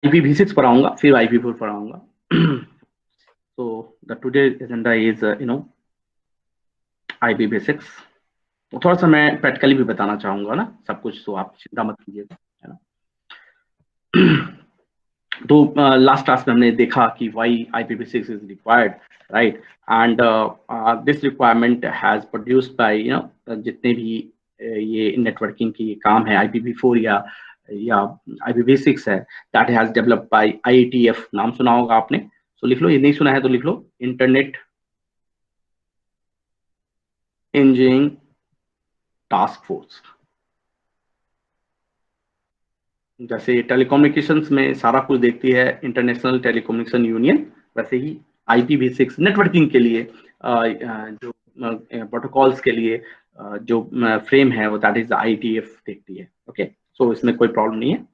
IPv6 पढ़ाऊंगा, फिर IPv4 पढ़ाऊंगा। तो the today agenda is IPv6। तो थोड़ा सा मैं प्रैक्टिकली भी बताना चाहूंगा ना सब कुछ, तो आप चिंता मत कीजिएगा, है ना। तो लास्ट क्लास में हमने देखा कि why IPv6 is required, right, and this requirement has produced by जितने भी ये नेटवर्किंग की काम है, IPv4 या IPv6 है, that has developed by IETF। नाम सुना होगा आपने, तो लिख लो, ये नहीं सुना है तो लिख लो, इंटरनेट इंजीनियरिंग टास्क फोर्स। जैसे टेलीकम्युनिकेशंस में सारा कुछ देखती है इंटरनेशनल टेलीकम्युनिकेशन यूनियन, वैसे ही IPv6 नेटवर्किंग के लिए जो प्रोटोकॉल्स के लिए जो फ्रेम है वो दैट इज IETF देखती है। ओके, सो इसमें कोई प्रॉब्लम नहीं है।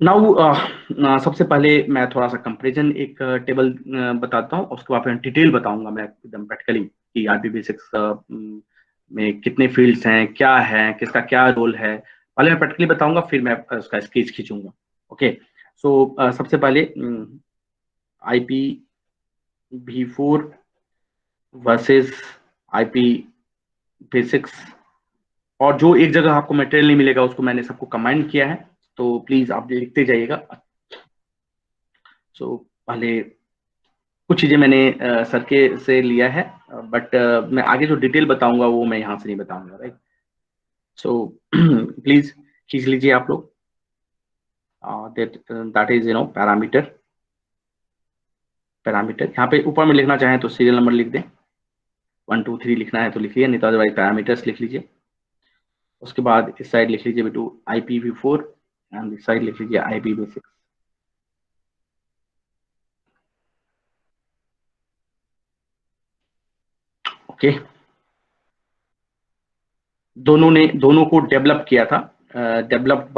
नाउ सबसे पहले मैं थोड़ा सा कंपेरिजन एक टेबल बताता हूँ, उसके बाद डिटेल बताऊंगा मैं एकदम प्रैक्टिकली कि IPv6 में कितने फील्ड्स हैं, क्या है, किसका क्या रोल है। पहले मैं प्रैक्टिकली बताऊंगा, फिर मैं उसका स्केच खींचूंगा। ओके, सो सबसे पहले IPv4 वर्सेस IPv6, और जो एक जगह आपको मटेरियल नहीं मिलेगा उसको मैंने सबको कंबाइन किया है, तो प्लीज आप लिखते जाइएगा। सो पहले कुछ चीजें मैंने सर के से लिया है, बट मैं आगे जो डिटेल बताऊंगा वो मैं यहाँ से नहीं बताऊंगा, राइट। सो प्लीज खींच लीजिए आप लोग। That is parameter. पैरामीटर यहाँ पे ऊपर में लिखना चाहें तो सीरियल नंबर लिख दें, 1 2 3 लिखना है तो लिखिए, नहीं तो अदरवाइज पैरामीटर्स लिख लीजिए। उसके बाद इस साइड लिख लीजिए बेटू IPv4, एंड इस साइड लिख लीजिए IPv6। ओके, दोनों को डेवलप किया था, डेवलप्ड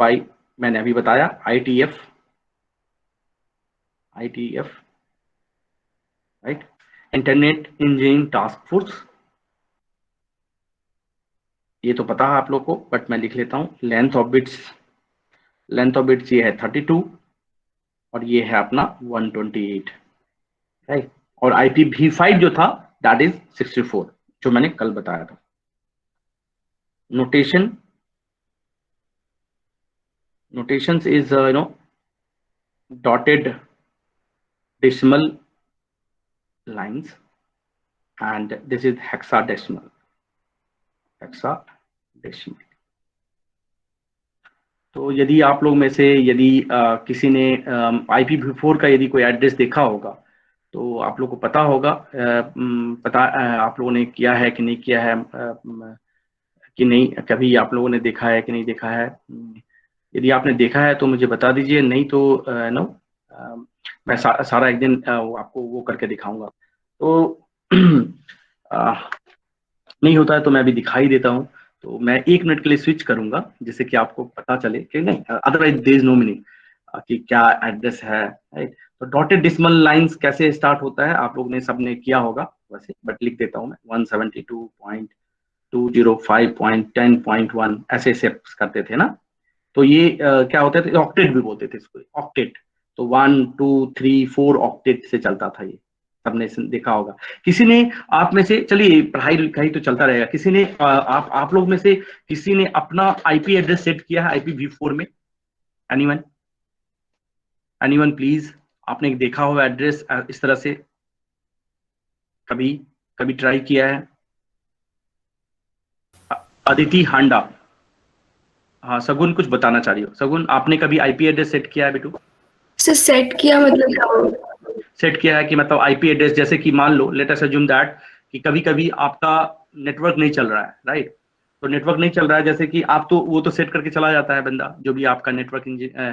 बाय मैंने अभी बताया IETF, right, internet engineering task force. ये तो पता है आप लोग को, बट मैं लिख लेता हूँ। लेंथ ऑफ बिट्स ये है 32, और ये है अपना 128, राइट। और IPv5 जो था दैट इज 64, जो मैंने कल बताया था। Notations is dotted decimal lines, and this is hexadecimal। तो यदि आप लोग में से यदि किसी ने IPv4 का यदि कोई एड्रेस देखा होगा, तो आप लोग को पता होगा, आप लोगों ने किया है कि नहीं किया है, कि नहीं, कभी आप लोगों ने देखा है कि नहीं देखा है। यदि आपने देखा है तो मुझे बता दीजिए, नहीं तो नो, मैं सारा एक दिन आपको वो करके दिखाऊंगा। तो नहीं होता है तो मैं अभी दिखाई देता हूँ। तो मैं 1 मिनट के लिए स्विच करूंगा जिससे कि आपको पता चले कि नहीं, otherwise there is no meaning कि क्या एड्रेस है, राइट। तो डॉटेड डिसिमल लाइंस कैसे स्टार्ट होता है आप लोग ने सबने किया होगा वैसे, बट लिख देता हूँ मैं 172.205.10.1 ऐसे स्टेप्स करते थे ना। तो ये क्या होता था, ऑक्टेट भी बोलते थे इसको, ऑक्टेट। तो 1 2 3 4 ऑक्टेट से चलता था ये, सबने देखा होगा। किसी ने आप में से, चलिए पढ़ाई लिखाई तो चलता रहेगा, किसी ने आप लोग में से किसी ने अपना IP एड्रेस सेट किया है IPv4 में? एनीवन, एनीवन प्लीज, आपने देखा होगा एड्रेस इस तरह से, कभी कभी ट्राई किया है? अदिति हांडा, हाँ सगुन कुछ बताना चाह रही हो। सगुन, आपने कभी IP एड्रेस सेट किया है बेटू? सर सेट किया मतलब सेट किया है कि मतलब IP एड्रेस, जैसे कि मान लो लेट अस अज्यूम दैट कि कभी कभी आपका नेटवर्क नहीं चल रहा है, राइट। तो नेटवर्क नहीं चल रहा है, जैसे कि आप तो वो तो सेट करके चला जाता है बंदा, जो भी आपका नेटवर्क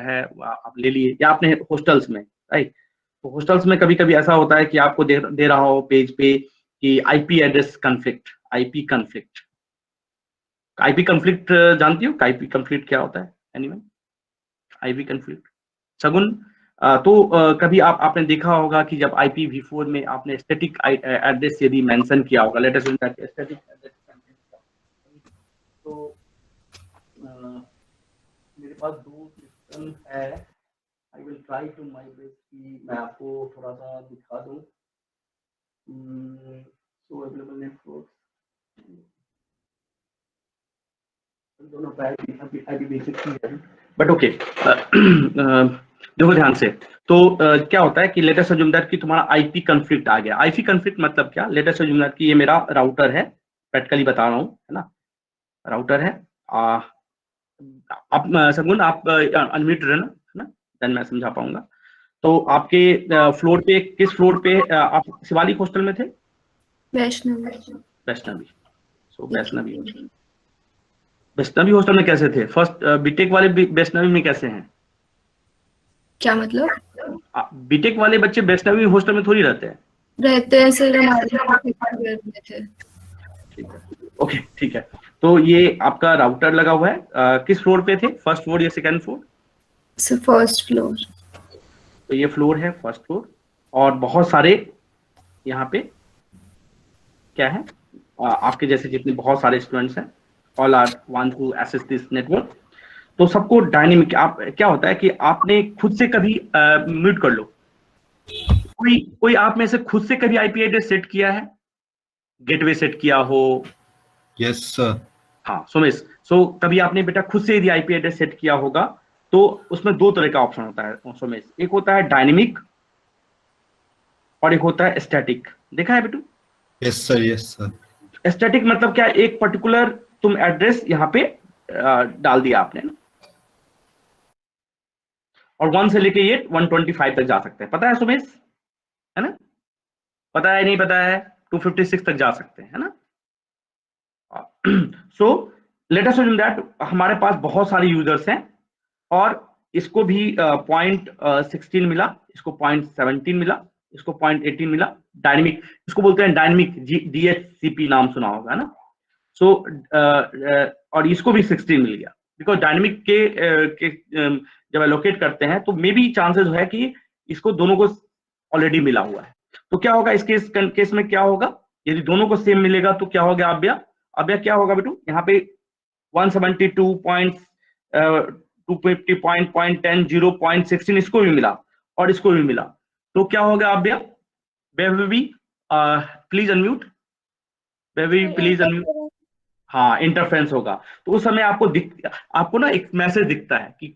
है आप ले लिए, या आपने हॉस्टल्स में, राइट। तो हॉस्टल्स में कभी कभी ऐसा होता है कि आपको दे रहा हो पेज पे कि IP address conflict, IP conflict जानती हो IP कन्फ्लिक्ट क्या होता है? Anyone, IP conflict? शगुन, तो कभी आपने देखा होगा कि जब IPv4 में आपने स्टैटिक एड्रेस यदि मेंशन किया होगा, लेट अस स्टैटिक एड्रेस, तो पास दो सिस्टम है, I will try to my best कि मैं आपको थोड़ा सा दिखा दूं। सो अवेलेबल नेटवर्क दोनों आईपी बेसिक ही है, बट ओके। देखो ध्यान से, तो क्या होता है कि लेट अस अज्यूम दैट कि तुम्हारा आईपी कॉन्फ्लिक्ट आ गया। आईपी कॉन्फ्लिक्ट मतलब क्या, लेट अस अज्यूम दैट कि ये मेरा राउटर है, प्रैक्टिकली बता रहा हूँ, है ना, राउटर है। आप सगुन आप अनम्यूट रहना, है ना, देन मैं समझा पाऊंगा। तो आपके फ्लोर पे, किस फ्लोर पे आप शिवालिक हॉस्टल में थे? वैष्णवी। सो वैष्णवी हॉस्टल में कैसे थे? फर्स्ट बीटेक वाले वैष्णवी में कैसे हैं? क्या मतलब? बीटेक वाले बच्चे वैष्णवी हॉस्टल में थोड़ी रहते हैं। सर, हमारे थे। ठीक है, ओके ठीक है। तो ये आपका राउटर लगा हुआ है, किस फ्लोर पे थे, फर्स्ट फ्लोर या second floor? Sir first floor. तो ये फ्लोर है फर्स्ट फ्लोर, और बहुत सारे यहाँ पे क्या है, आपके जैसे जितने बहुत सारे स्टूडेंट्स हैं, all are want to access this network. तो सबको डायनेमिक, आप क्या होता है कि आपने खुद से कभी म्यूट कर लो, कोई आप में से खुद से कभी आईपी एड्रेस सेट किया है, गेटवे सेट किया हो? Yes sir. हाँ सुमेश, सो कभी आपने बेटा खुद से यदि आईपी एड्रेस सेट किया होगा तो उसमें दो तरह का ऑप्शन होता है सुमेश, एक होता है डायनेमिक और एक होता है स्टैटिक। देखा है बेटू? Yes sir, yes sir. Static मतलब क्या, एक पर्टिकुलर तुम एड्रेस यहाँ पे डाल दिया आपने ना, और 1 से लेके ये 125 तक जा सकते हैं, पता है सुमेश, है ना? पता है नहीं पता है? 256 तक जा सकते हैं, है ना? So let us assume that हमारे पास बहुत सारे यूजर्स हैं, और इसको भी 0.16 मिला, इसको 0.17 मिला, इसको 0.18 मिला। डायनेमिक, इसको बोलते हैं डायनेमिक DHCP, नाम सुना होगा, है ना? सो और इसको भी 16 मिल गया, बिकॉज डायनेमिक के जब एलोकेट करते हैं तो मे बी चांसेस है कि इसको दोनों को ऑलरेडी मिला हुआ है। तो क्या होगा इस केस में, क्या होगा यदि दोनों को सेम मिलेगा तो क्या होगा अभ्या क्या होगा बेटू, यहाँ पे 172.250.10 0.16 इसको भी मिला और इसको भी मिला, तो क्या होगा अभ्या? Baby please unmute, baby please unmute. हाँ, इंटरफेरेंस होगा। तो उस समय आपको ना एक मैसेज दिखता है कि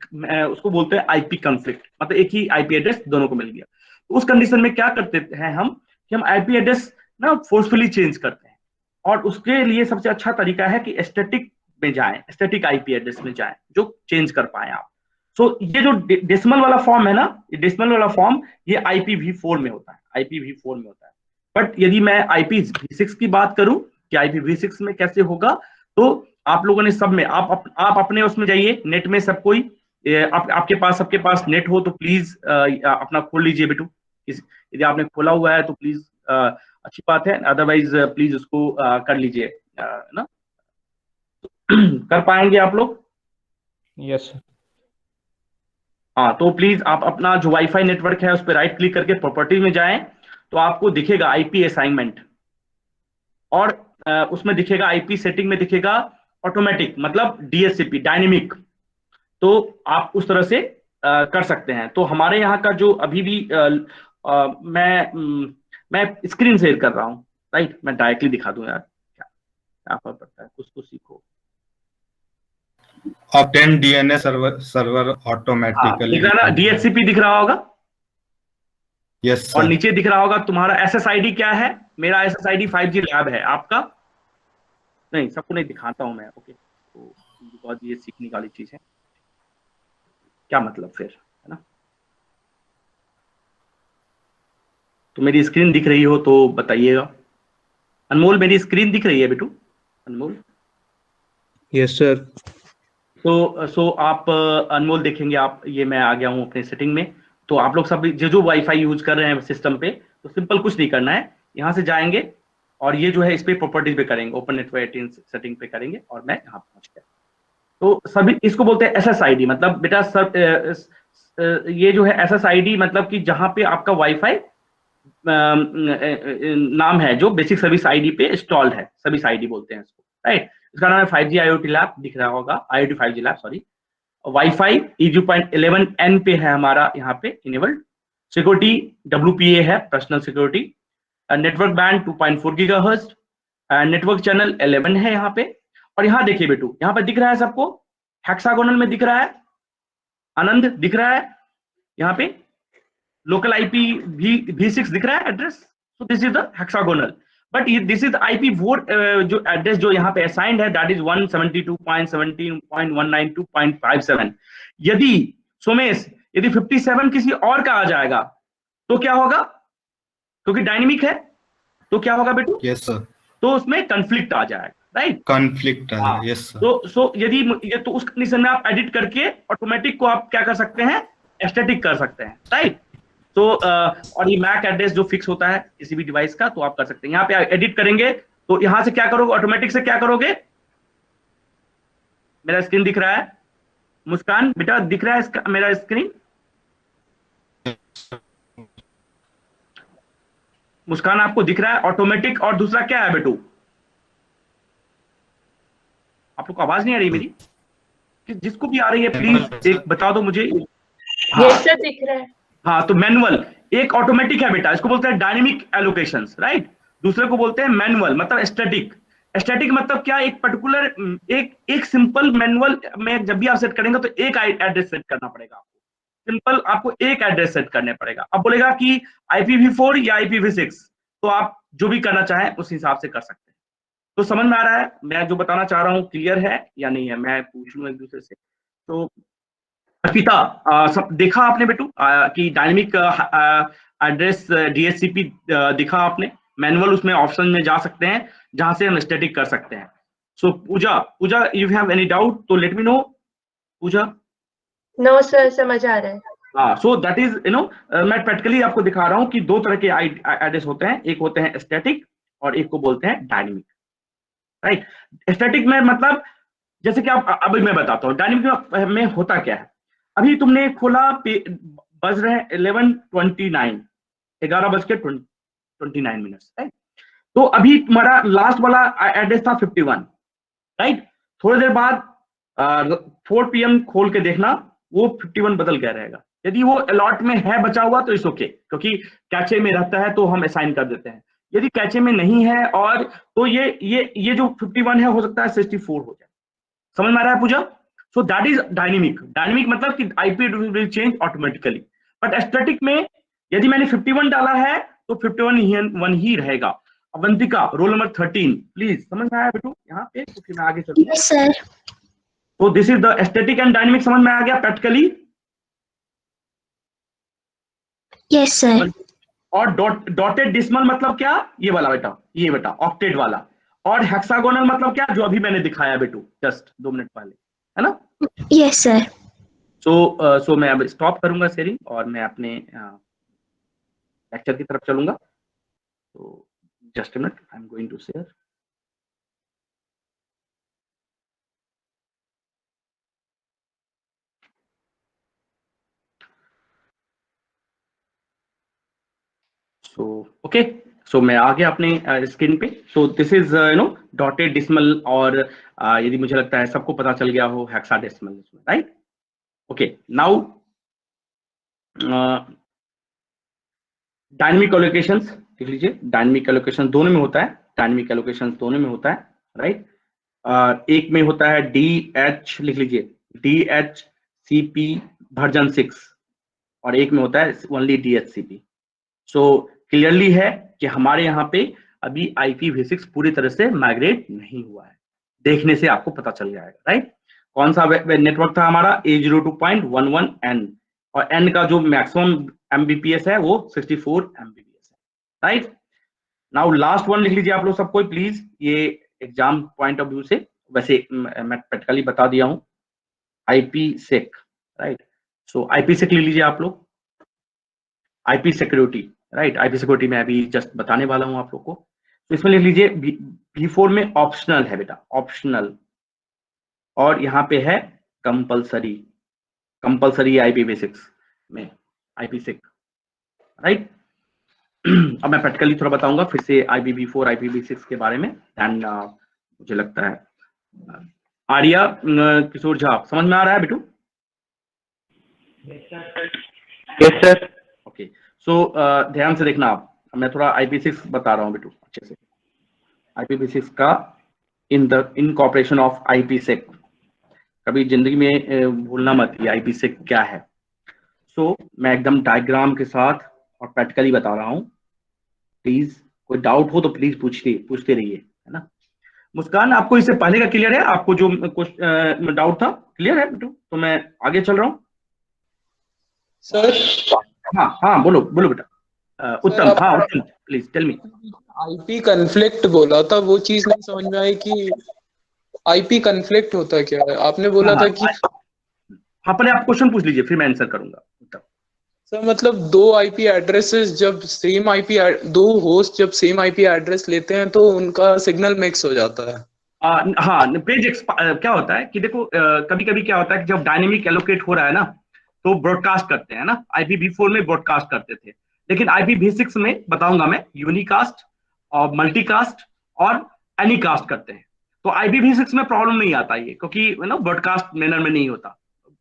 उसको बोलते हैं आईपी कॉन्फ्लिक्ट, मतलब एक ही आईपी एड्रेस दोनों को मिल गया। तो उस कंडीशन में क्या करते हैं हम कि हम आईपी एड्रेस ना फोर्सफुली चेंज करते हैं, और उसके लिए सबसे अच्छा तरीका है कि स्टैटिक में जाएं, स्टैटिक आईपी एड्रेस में जाएं जो चेंज कर पाए आप। सो ये जो डेसिमल वाला फॉर्म है ना, ये डेसिमल वाला फॉर्म ये IPv4 में होता है, IPv4 में होता है। बट यदि मैं IPv6 की बात करूं कि IPv6 में कैसे होगा, तो आप लोगों ने सब में आप अपने उसमें जाइए, नेट में सब कोई, सबके पास नेट हो तो प्लीज अपना खोल लीजिए बेटू। यदि आपने खोला हुआ है तो प्लीज अच्छी बात है, अदरवाइज प्लीज उसको कर लीजिए ना। कर पाएंगे आप लोग? Yes sir. हाँ, तो प्लीज आप अपना जो वाईफाई नेटवर्क है उस पर राइट क्लिक करके प्रॉपर्टीज में जाएं, तो आपको दिखेगा आईपी असाइनमेंट, और उसमें दिखेगा आईपी सेटिंग में दिखेगा ऑटोमेटिक, मतलब DHCP डायनेमिक। तो आप उस तरह से कर सकते हैं। तो हमारे यहाँ का जो अभी भी मैं स्क्रीन शेयर कर रहा हूँ, राइट, मैं डायरेक्टली दिखा दूं यार, क्या फर्क पड़ता है, कुछ तो सीखो। Obtain DNS server automatically. दिख रहा है ना, DHCP दिख रहा होगा? यस और सर। नीचे दिख रहा होगा तुम्हारा SSID क्या है? मेरा SSID 5G लैब है, आपका? नहीं, सबको नहीं दिखाता हूं मैं, ओके, तो बिकॉज ये सीखने वाली चीज है। क्या मतलब फिर, है ना? तो मेरी स्क्रीन दिख रही हो तो बताइएगा। अनमोल, मेरी स्क्रीन दिख रही है बेटू? अनमोल? Yes sir. तो आप अनमोल देखेंगे आप, ये मैं आ गया हूँ अपने सेटिंग में। तो आप लोग सब जो वाईफाई यूज कर रहे हैं सिस्टम पे, तो सिंपल कुछ नहीं करना है, यहाँ से जाएंगे और ये जो है इस पे प्रॉपर्टीज पे करेंगे, ओपन नेटवर्क 18 सेटिंग पे करेंगे, और मैं यहाँ पहुंच गया। तो सभी इसको बोलते हैं SSID, मतलब बेटा सब ये जो है SSID मतलब कि जहां पे आपका वाईफाई नाम है जो बेसिक सर्विस आईडी पे इंस्टॉल्ड है, सर्विस आईडी बोलते हैं इसको, राइट। इसका नाम है 5G IoT लैब, दिख रहा होगा, IoT 5G lab, sorry. Wifi E.11n पे है हमारा यहाँ पे इनेबल्ड। सिक्योरिटी WPA है, personal security. Network band 2.4 gigahertz, network channel 11 है यहाँ पे। और यहाँ देखिए बेटू, यहाँ पे दिख रहा है सबको, हेक्सागोनल में दिख रहा है, आनंद दिख रहा है यहाँ पे, लोकल IP V6 दिख रहा है address. So this is the hexagonal, but this is IP4 जो एड्रेस जो यहाँ पे असाइंड है, दैट इज 172.17.192.57। यदि सोमेश, यदि 57 किसी और का आ जाएगा तो क्या होगा, क्योंकि डायनेमिक है तो क्या होगा बेटू? यस सर, तो उसमें कॉन्फ्लिक्ट आ जाएगा, राइट? कॉन्फ्लिक्ट है, यस सर। तो यदि ये तो उस कंडीशन में आप एडिट करके ऑटोमेटिक को आप क्या कर सकते हैं, स्टैटिक कर सकते हैं, राइट? तो और ये मैक एड्रेस जो फिक्स होता है किसी भी डिवाइस का, तो आप कर सकते हैं। यहाँ पे एडिट करेंगे तो यहाँ से क्या करोगे, ऑटोमेटिक से क्या करोगे? मेरा स्क्रीन दिख रहा है मुस्कान बेटा, दिख रहा है मेरा स्क्रीन? मुस्कान आपको दिख रहा है ऑटोमेटिक? और दूसरा क्या है बेटू? आप लोग को आवाज नहीं आ रही मेरी? कि जिसको भी आ रही है प्लीज एक बता दो मुझे। हाँ सर, दिख रहा है। हाँ, तो मैनुअल एक ऑटोमेटिक है बेटा, इसको बोलते हैं डायनेमिक एलोकेशंस, राइट? दूसरे को बोलते हैं मैनुअल, मतलब स्टैटिक। स्टैटिक मतलब क्या, एक पर्टिकुलर एक सिंपल मैनुअल में जब भी आप सेट करेंगे तो एक एड्रेस सेट करना पड़ेगा आपको, सिंपल आपको एक एड्रेस सेट करने पड़ेगा। अब बोलेगा कि IPv4 या IPv6, तो आप जो भी करना चाहें उस हिसाब से कर सकते हैं। तो समझ में आ रहा है मैं जो बताना चाह रहा हूँ, क्लियर है या नहीं है? मैं पूछ लूँ एक दूसरे से। तो अर्पिता, सब देखा आपने बेटू कि डायनेमिक एड्रेस DHCP दिखा आपने? मैनुअल उसमें ऑप्शन में जा सकते हैं जहां से हम स्टैटिक कर सकते हैं। सो पूजा यू हैव एनी डाउट तो लेट मी नो। पूजा? नो सर, समझ आ रहा है। हाँ, सो दैट इज मैं प्रैक्टिकली आपको दिखा रहा हूँ कि दो तरह के एड्रेस होते हैं, एक होते हैं स्टैटिक और एक को बोलते हैं डायनेमिक, राइट? स्टैटिक में मतलब जैसे कि आप, अभी मैं बताता हूँ डायनेमिक में होता क्या है। अभी तुमने खोला, बज रहे हैं 11:29, 11:29, राइट? तो अभी तुम्हारा लास्ट वाला एड्रेस था 51, राइट? थोड़ी देर बाद 4 PM खोल के देखना, वो 51 बदल गया रहेगा। यदि वो अलॉट में है बचा हुआ तो इट्स ओके, क्योंकि कैचे में रहता है तो हम असाइन कर देते हैं। यदि कैचे में नहीं है और तो ये जो 51 है हो सकता है 64 हो जाए। समझ में आ रहा है Puja? So that is dynamic. Dynamic मतलब कि IP will change automatically. But static में यदि मैंने 51 डाला है तो 51 ही रहेगा। Avantika, roll number 13, please. समझ में आया बेटू यहाँ पे? तो फिर मैं आगे चलूंगा। Yes sir. तो this is the static and dynamic. समझ में आ गया प्रैक्टिकली? Yes sir. और डॉटेड डिसिमल मतलब क्या? ये वाला बेटा, ये बेटा ऑक्टेट वाला। और हेक्सागोनल मतलब क्या? जो अभी मैंने दिखाया बेटू जस्ट 2 मिनट पहले, है ना? Yes sir. सो मैं अब स्टॉप करूंगा शेयरिंग और मैं अपने लेक्चर की तरफ चलूंगा। तो just a minute, I am going to share. So okay, so मैं आ गया अपने स्क्रीन पे। So this is dotted decimal, और यदि मुझे लगता है सबको पता चल गया हो hexadecimal, right? Okay, now dynamic allocations देख लीजिए। डायनेमिक एलोकेशन दोनों में होता है, डायनेमिक एलोकेशन दोनों में होता है, राइट? एक में होता है DH, लिख लीजिए DHCP वर्जन 6, और एक में होता है ओनली DHCP। सो क्लियरली है कि हमारे यहाँ पे अभी IPv6 पूरी तरह से माइग्रेट नहीं हुआ है, देखने से आपको पता चल जाएगा, राइट? कौन सा नेटवर्क था हमारा? A02.11n, और n का जो मैक्सिमम Mbps है वो 64 Mbps है, राइट? नाउ लास्ट वन लिख लीजिए आप लोग सबको प्लीज, ये एग्जाम पॉइंट ऑफ व्यू से, वैसे मैं प्रैक्टिकली बता दिया हूँ। IPsec, right? सो IPsec ले लीजिए आप लोग, IP security, right? IP security में अभी जस्ट बताने वाला हूं आप लोग को। तो इसमें लिख लीजिए V4 में ऑप्शनल है बेटा, ऑप्शनल, और यहाँ पे है कंपलसरी, कंपलसरी IPv6 में IPsec, राइट? अब मैं प्रैक्टिकली थोड़ा बताऊंगा फिर से IPv4 IPv6 के बारे में। एंड मुझे लगता है आर्या किशोर झा, समझ में आ रहा है बेटू? Yes sir. ओके, सो ध्यान से देखना आप, मैं थोड़ा IP6 बता रहा हूँ बेटू अच्छे से। IPv6 का इन कॉपरेशन ऑफ IPsec, कभी जिंदगी में भूलना मत ये IPsec क्या है। सो मैं एकदम डायग्राम के साथ और प्रैक्टिकली बता रहा हूँ, प्लीज कोई डाउट हो तो प्लीज पूछते रहिए, है ना। मुस्कान, आपको इससे पहले का क्लियर है? आपको जो कुछ डाउट था क्लियर है बेटू? तो मैं आगे चल रहा हूँ सर। हाँ हाँ, बोलो बोलो बेटा। उत्तम, हाँ Uttam, please tell me. IP conflict बोला था, वो चीज नहीं समझ में आई कि आईपी कन्फ्लिक्ट होता क्या है? आपने बोला था कि हाँ, पहले आप क्वेश्चन पूछ लीजिए फिर मैं आंसर करूंगा। उत्तम सर, मतलब दो आईपी एड्रेसेस जब सेम आईपी, दो होस्ट जब सेम आईपी एड्रेस लेते हैं तो उनका सिग्नल मिक्स हो जाता है। हाँ, पेज क्या होता है कि देखो, कभी कभी क्या होता है कि जब डायनेमिक एलोकेट हो रहा है ना, तो ब्रॉडकास्ट करते हैं ना। IPv4 में ब्रॉडकास्ट करते थे, लेकिन IPv6 में बताऊंगा मैं, यूनिकास्ट और मल्टीकास्ट और एनीकास्ट करते हैं। तो IPv6 में प्रॉब्लम नहीं आता ये, क्योंकि ब्रॉडकास्ट मैनर में नहीं होता।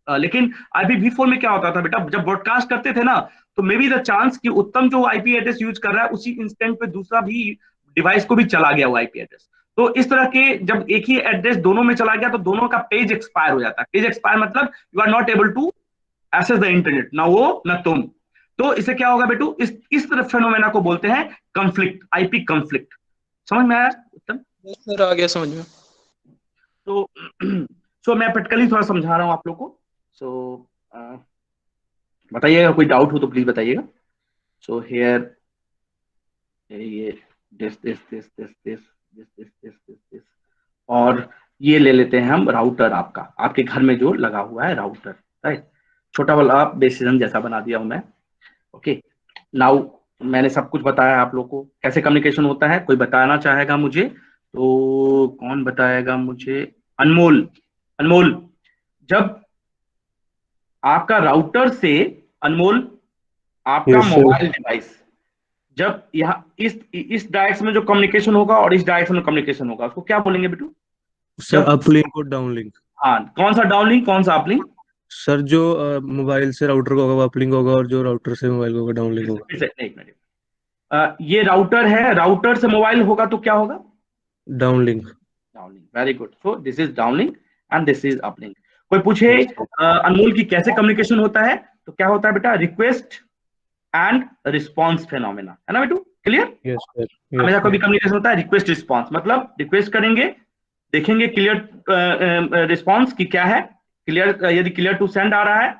लेकिन IPv4 में क्या होता था बेटा, जब ब्रॉडकास्ट करते थे ना, तो मे बी द चांस कि उत्तम जो IP एड्रेस यूज कर रहा है उसी इंस्टेंट पे दूसरा भी डिवाइस को भी चला गया वो IP एड्रेस। तो इस तरह के जब एक ही एड्रेस दोनों में चला गया तो दोनों का पेज एक्सपायर हो जाता है। पेज एक्सपायर मतलब you are not able to access the internet, ना वो ना तुम। तो इससे क्या होगा बेटू, इस तरह फेनोमेना को बोलते हैं कंफ्लिक्ट, IP कंफ्लिक्ट। समझ में आया उत्तम? सर आ गया समझ में। तो मैं प्रैक्टिकली थोड़ा समझा रहा हूँ आप लोग को। सो बताइएगा, कोई डाउट हो तो प्लीज बताइएगा। सो हियर ये दिस और ये ले लेते हैं हम राउटर, आपके घर में जो लगा हुआ है राउटर, राइट। छोटा वाला बेसिजन जैसा बना दिया हूं मैं। ओके, नाउ मैंने सब कुछ बताया आप लोग को कैसे कम्युनिकेशन होता है। कोई बताना चाहेगा मुझे तो कौन बताएगा मुझे? अनमोल। अनमोल, जब आपका राउटर से, अनमोल आपका मोबाइल डिवाइस जब यहाँ इस डायरेक्शन में जो कम्युनिकेशन होगा और इस डायरेक्शन में कम्युनिकेशन होगा, उसको क्या बोलेंगे बेटू? सर अपलिंक और डाउनलिंक। हाँ, कौन सा डाउनलिंक कौन सा अपलिंक? सर जो मोबाइल से राउटर को होगा वो अपलिंक होगा, और जो राउटर से मोबाइल को होगा डाउनलिंक होगा। एक मिनट, ये राउटर है, राउटर से मोबाइल होगा तो क्या होगा? Downlink. Downlink, very good. So this is downlink and this is uplink. कोई पूछे अनमोल की कैसे कम्युनिकेशन होता है, तो क्या होता है बेटा? रिक्वेस्ट एंड रिस्पॉन्स फेनोमेना, है ना बेटू? क्लियर? Yes sir. हमेशा कोई भी कम्युनिकेशन होता है रिक्वेस्ट रिस्पॉन्स, मतलब रिक्वेस्ट करेंगे, देखेंगे क्लियर रिस्पॉन्स की क्या है, क्लियर, यदि क्लियर टू सेंड आ रहा है,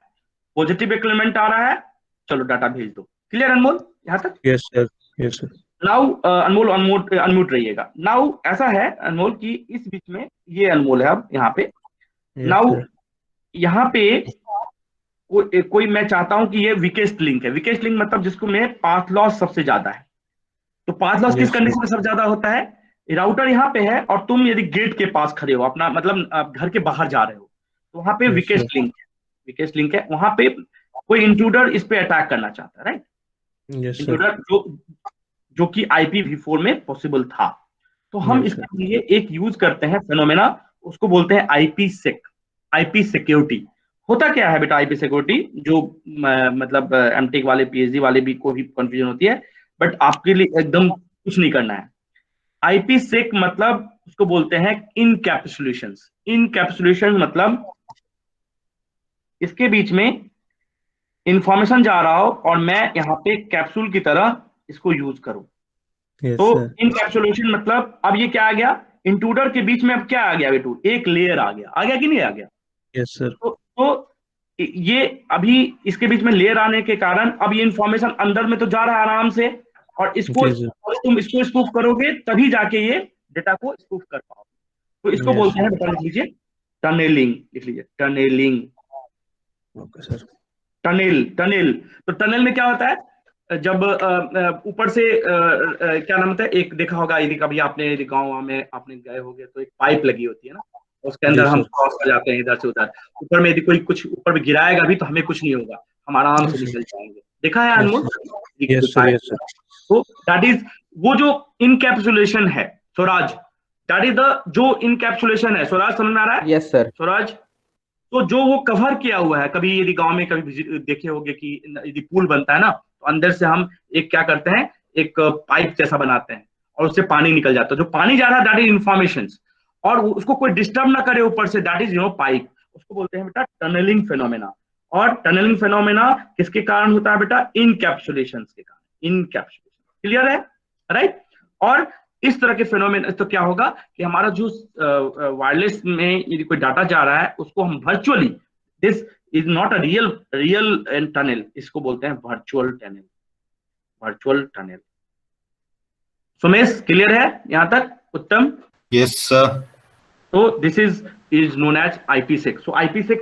पॉजिटिव इंक्रीमेंट आ रहा है, चलो डाटा भेज दो। क्लियर अनमोल यहाँ तक? Yes sir. Yes sir. Now Anmol unmute रहिएगा। नाउ ऐसा है अनमोल कि इस बीच में ये अनमोल है अब यहाँ पे। नाउ यहाँ पे कोई मैं चाहता हूं कि ये वीकेस्ट लिंक है। वीकेस्ट लिंक मतलब जिसको में पाथ लॉस सबसे ज्यादा है। तो पाथ लॉस किस कंडीशन में सबसे ज्यादा होता है? राउटर यहाँ पे है और तुम यदि गेट के पास खड़े हो, अपना मतलब आप घर के बाहर जा रहे हो, तो वहां पे वीकेस्ट लिंक है। वीकेस्ट लिंक है, वहां पे कोई इंट्रूडर इस पे अटैक करना चाहता है, राइट? इंट्रूडर जो कि IPv4 में पॉसिबल था। तो हम इसके लिए एक यूज करते हैं फेनोमेना, उसको बोलते हैं IPsec, IP सिक्योरिटी। होता क्या है बेटा IP सिक्योरिटी? जो मतलब एमटेक वाले PhD वाले भी को भी कंफ्यूजन होती है, बट आपके लिए एकदम कुछ नहीं करना है। IPsec मतलब उसको बोलते हैं इनकैप्सुलेशंस। इनकैप्सुलेशन मतलब इसके बीच में इंफॉर्मेशन जा रहा हो और मैं यहाँ पे कैप्सूल की तरह इसको यूज करूं। तो इनकैप्सुलेशन मतलब अब ये क्या आ गया? इंट्रूडर के बीच में अब क्या आ गया बेटू? एक लेयर आ गया कि नहीं आ गया? Yes sir. तो ये अभी इसके बीच में लेयर आने के कारण अब ये इंफॉर्मेशन अंदर में तो जा रहा है आराम से, और इसको तुम इसको स्पूफ करोगे तभी जाके ये डेटा को स्पूफ कर पाओगे। तो इसको बोलते हैं, बता लीजिए, टनलिंग। लिख लीजिए टनलिंग। Okay sir. टनल। तो टनल में क्या होता है? जब ऊपर से क्या नाम होता है, एक देखा होगा यदि कभी आपने गाँव में आपने गए होंगे तो एक पाइप लगी होती है ना, उसके अंदर हम क्रॉस कर जाते हैं इधर से उधर। ऊपर में यदि कोई कुछ ऊपर में गिराएगा भी तो हमें कुछ नहीं होगा, हम आराम से निकल जाएंगे। देखा है अनमोल? तो दैट इज वो जो इनकैप्सुलेशन है स्वराज, दैट इज द जो इनकैप्सुलेशन है। स्वराज समझ में आ रहा है? Yes sir. स्वराज तो जो वो कवर किया हुआ है, कभी यदि गांव में कभी देखे होंगे कि यदि पुल बनता है ना, तो अंदर से हम एक क्या करते हैं, एक पाइप जैसा बनाते हैं और उससे पानी निकल जाता है। जो पानी जा रहा है दैट इज इंफॉर्मेशन, और उसको कोई डिस्टर्ब ना करे ऊपर से, दैट इज पाइप। उसको बोलते हैं बेटा टनलिंग फेनोमेना। और टनलिंग फेनोमेना किसके कारण होता है बेटा? इनकैप्सुलेशन के कारण। इनकैप्सुलेशन क्लियर है, राइट? और इस तरह के फेनोमेना तो क्या होगा कि हमारा जो वायरलेस में यदि कोई डाटा जा रहा है उसको हम virtually, this is not a real tunnel, इसको बोलते हैं virtual tunnel. Virtual tunnel. Sumesh clear है यहां तक? उत्तम? Yes sir. तो this is known as IP6। So IP6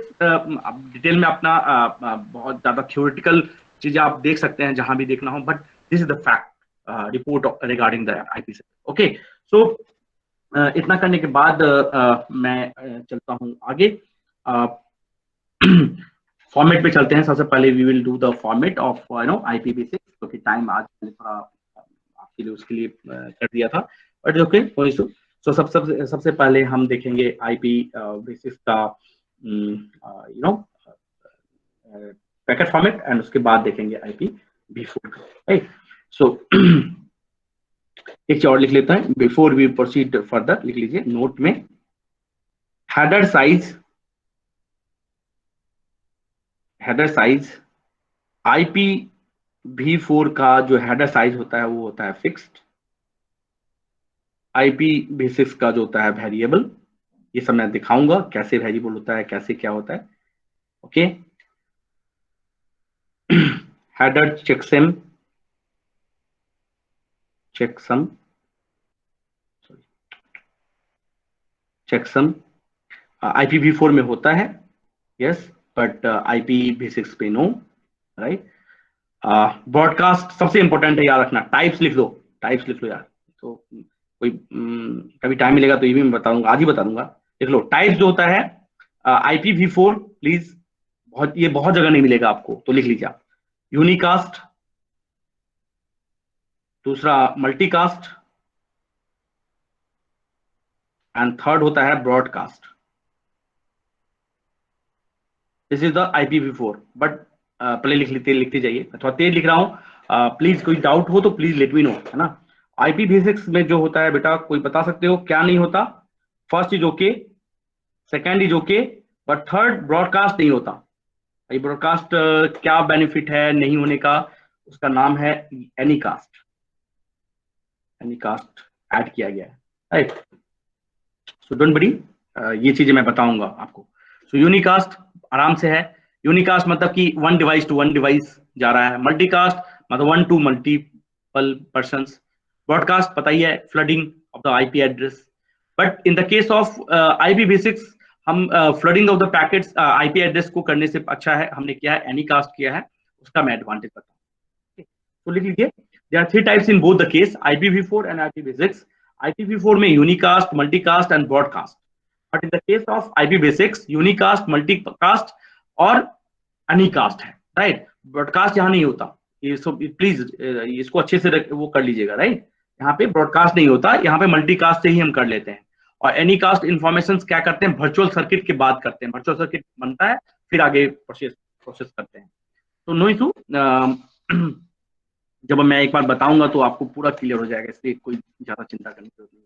detail में अपना बहुत ज्यादा थ्योरेटिकल चीजें आप देख सकते हैं जहां भी देखना हो, but this is the fact report regarding the IP6। Okay, so इतना करने के बाद मैं चलता हूं आगे। फॉर्मेट पे चलते हैं। सबसे पहले we will do the format of IPv6, क्योंकि टाइम आज मैंने थोड़ा आपके लिए उसके लिए कर दिया था, बट ओके कोई इशू। सो सबसे पहले हम देखेंगे IPv6 का पैकेट फॉर्मेट, एंड उसके बाद देखेंगे IPv4 का, राइट? सो एक चीज और लिख लेता है बिफोर वी प्रोसीड फर्दर। लिख लीजिए नोट में, हेडर साइज IPv4 का जो हेडर साइज होता है वो होता है फिक्स्ड। IPv6 का जो होता है वेरिएबल। ये सब मैं दिखाऊंगा कैसे वेरिएबल होता है, कैसे क्या होता है। ओके, हेडर चेकसम IPv4 में होता है, यस, बट IPv6 पे नो, राइट? ब्रॉडकास्ट सबसे इंपॉर्टेंट है, याद रखना। टाइप्स लिख लो यार। तो कोई कभी टाइम मिलेगा तो ये भी मैं बताऊंगा, आज ही बता दूंगा। लिख लो टाइप्स जो होता है IPv4, प्लीज, ये बहुत जगह नहीं मिलेगा आपको, तो लिख लीजिए आप। यूनिकास्ट, दूसरा मल्टीकास्ट, एंड थर्ड होता है broadcast. This is the IPv4, but पहले लिखते जाइए, थोड़ा तेज लिख रहा हूं। प्लीज कोई डाउट हो तो प्लीज लेट मी नो, है ना? IPv6 में जो होता है बेटा, कोई बता सकते हो क्या नहीं होता? First is okay, second is okay, but third broadcast नहीं होता। ये ब्रॉडकास्ट क्या बेनिफिट है नहीं होने का? उसका नाम है एनीकास्ट। एनीकास्ट ऐड किया गया है, राइट? सो डोंट वरी, ये चीजें मैं बताऊंगा आपको। सो यूनिकास्ट आराम से है। यूनिकास्ट मतलब कि one device to one device जा रहा है। मल्टीकास्ट मतलब one to multiple persons. Broadcast पता ही है, flooding of the IP address. But in the case of IPv6 हम flooding of the packets IP address को करने से अच्छा है हमने किया है एनीकास्ट किया है, उसका मैं एडवांटेज बताऊं। तो लिख लीजिए, there are 3 types in both the case, IPv4 and IPv6। IPv4 में unicast, multicast and broadcast. But in the case of IPv6 unicast, multicast और एनीकास्ट है, राइट? ब्रॉडकास्ट यहाँ नहीं होता। ये सब प्लीज इसको अच्छे से वो कर लीजिएगा, राइट? यहाँ पे ब्रॉडकास्ट नहीं होता, यहाँ पे मल्टीकास्ट से ही हम कर लेते हैं। और एनीकास्ट इन्फॉर्मेशन क्या करते हैं? वर्चुअल सर्किट के बाद करते हैं। वर्चुअल सर्किट बनता है फिर आगे प्रोसेस करते हैं। तो नो इशू, जब मैं एक बार बताऊंगा तो आपको पूरा क्लियर हो जाएगा, इसलिए कोई ज्यादा चिंता करने की जरूरत नहीं।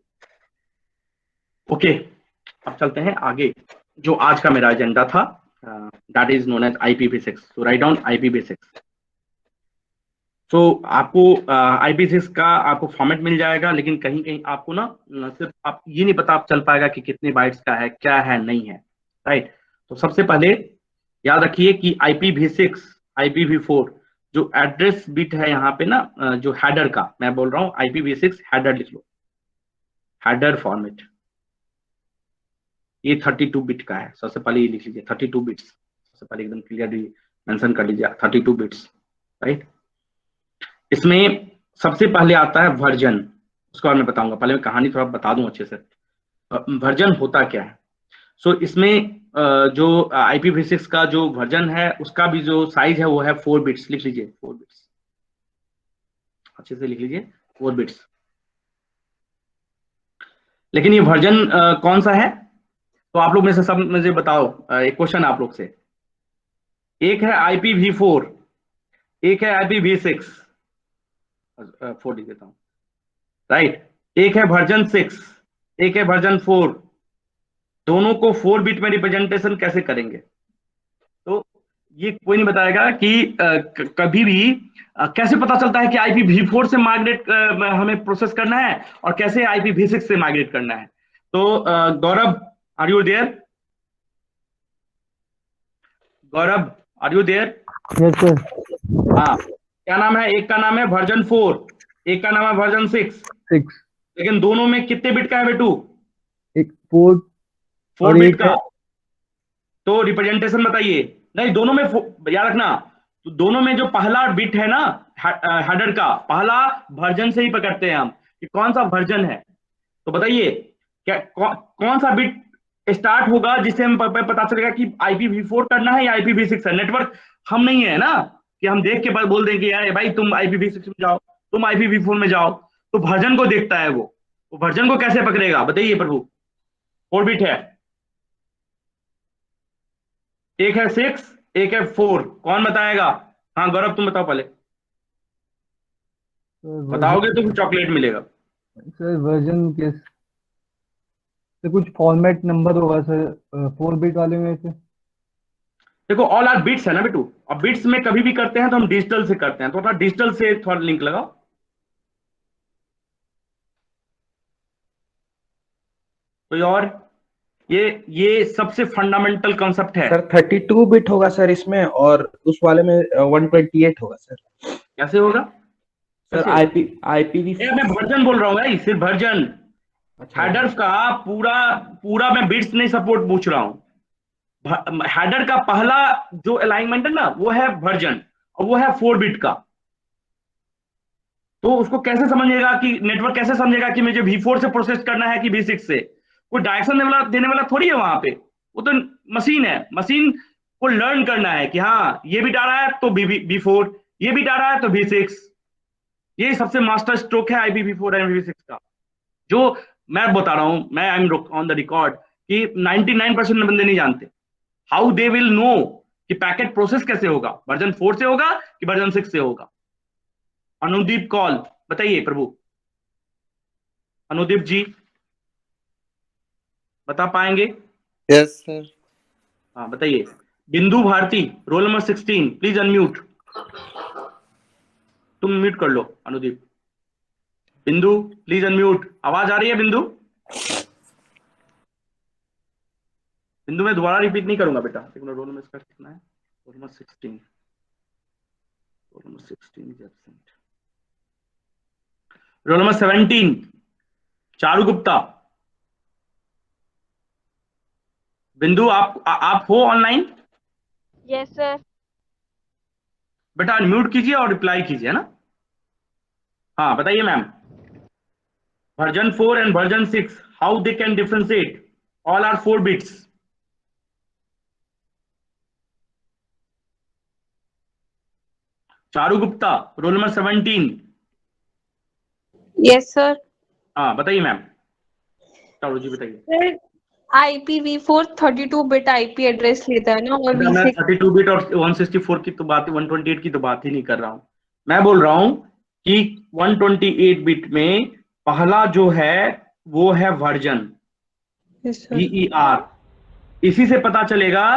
ओके, अब चलते हैं आगे। जो आज का मेरा एजेंडा था, that is known as IPv6। So write down IPv6। तो आपको IPv6 का आपको फॉर्मेट मिल जाएगा, लेकिन कहीं कहीं आपको ना सिर्फ आप ये नहीं पता चल पाएगा कि कितने बाइट्स का है, क्या है, नहीं है, राइट? तो सबसे पहले याद रखिए कि IPv6 IPv4 जो एड्रेस बिट है यहाँ पे ना, जो हेडर का मैं बोल रहा हूँ, IPv6 हेडर लिख लो, हेडर फॉर्मेट। ये 32 बिट का है। सबसे पहले ये लिख लीजिए 32 बिट्स। सबसे पहले एकदम क्लियरली मेंशन कर लीजिए 32 बिट्स, राइट? इसमें सबसे पहले आता है वर्जन, उसके बाद मैं बताऊंगा। पहले मैं कहानी थोड़ा बता दूं अच्छे से। वर्जन होता क्या है? सो इसमें जो IPv6 का जो वर्जन है उसका भी जो साइज है वो है 4 बिट्स। लिख लीजिए 4 बिट्स, अच्छे से लिख लीजिए 4 बिट्स। लेकिन ये वर्जन कौन सा है? तो आप लोग में से सब मुझे बताओ, एक क्वेश्चन आप लोग से। एक है IPv4, एक है IPv6, 4 देता हूँ, राइट। एक है वर्जन 6, एक है वर्जन 4। दोनों को 4 बिट में रिप्रेजेंटेशन कैसे करेंगे? तो ये कोई नहीं बताएगा कि कभी भी कैसे पता चलता है कि IPv4 से माइग्रेट हमें प्रोसेस करना है और कैसे IPv6 से माइग्रेट करना है। तो Gaurav, are you there? Gaurav, are you there? Yes sir. हाँ, क्या नाम है? एक का नाम है वर्जन 4, एक का नाम है वर्जन 6, लेकिन दोनों में कितने बिट का है बेटू? एक 4 बिट का। तो रिप्रेजेंटेशन बताइए। नहीं, दोनों में याद रखना, तो दोनों में जो पहला बिट है ना, हेडर का पहला वर्जन से ही पकड़ते हैं हम कि कौन सा वर्जन है। तो बताइए क्या कौन सा बिट स्टार्ट होगा जिससे हम पता चलेगा कि IPv4 करना है या IPv6 है। नेटवर्क हम नहीं है ना कि हम देख के बाद बोल देंगे यार भाई तुम IPv6 में जाओ, तुम IPv4 में जाओ। तो वर्जन को देखता है वो वर्जन को कैसे पकड़ेगा बताइए प्रभु? 4 बिट है, एक है 6, एक है 4। कौन बताएगा? हाँ गौरव तुम बताओ पहले। बताओगे तो फिर चॉकलेट मिलेगा। सर वर्जन के तो कुछ फॉर्मेट नंबर होगा सर 4 बिट वाले में से। देखो ऑल आर बिट्स है ना बेटू, अब बिट्स में कभी भी करते हैं तो हम डिजिटल से करते हैं, तो थोड़ा डिजिटल से थोड़ा लिंक लगाओ। कोई और? ये सबसे फंडामेंटल कॉन्सेप्ट है सर। 32 बिट होगा सर इसमें, और उस वाले में 128 होगा सर। कैसे होगा सर? IPv मैं वर्जन बोल रहा हूँ भाई, सिर्फ वर्जन। अच्छा, हेडर्स का पूरा मैं बिट्स नहीं सपोर्ट पूछ रहा हूँ। हेडर का पहला जो अलाइनमेंट है ना वो है वर्जन, और वो है 4 बिट का। तो उसको कैसे समझेगा कि नेटवर्क कैसे समझेगा कि मुझे V4 से प्रोसेस करना है कि V6 से? कोई डायरेक्शन देने वाला थोड़ी है वहां पे, वो तो मशीन है। मशीन को लर्न करना है कि हाँ ये बिट आ रहा है तो V4, ये बिट आ रहा है तो V6। ये सबसे मास्टर स्ट्रोक है IPv4 एंड V6 का, जो मैं बता रहा हूं। मैं I am on the record कि 99% बंदे नहीं जानते। हाउ दे विल नो कि पैकेट प्रोसेस कैसे होगा, वर्जन 4 से होगा कि वर्जन 6 से होगा? अनुदीप कॉल, बताइए प्रभु। अनुदीप जी बता पाएंगे? Yes sir. हाँ बताइए। Bindu Bharti, roll number 16, please unmute. तुम म्यूट कर लो अनुदीप। बिंदु प्लीज अनम्यूट। आवाज आ रही है बिंदु? बिंदु मैं दोबारा रिपीट नहीं करूंगा बेटा, रोल नंबर इसका कितना है? Roll number 16, roll number 16 is absent. Roll number 17 Charu Gupta. Bindu आप हो ऑनलाइन? Yes sir. बेटा अनम्यूट कीजिए और रिप्लाई कीजिए ना। हाँ बताइए ma'am. Version 4 and version 6, how they can differentiate? All are 4 bits. Charu Gupta, roll number 17। Yes sir. हाँ बताइए मैम। चारू जी बताइए। Sir IPv4 32 bit IP address लेता है ना, और मैं V6 32 बिट और 164 की तो बात, 128 की तो बात ही नहीं कर रहा हूं। मैं बोल रहा हूं कि 128 बिट में पहला जो है वो है वर्जन, VER। इसी से पता चलेगा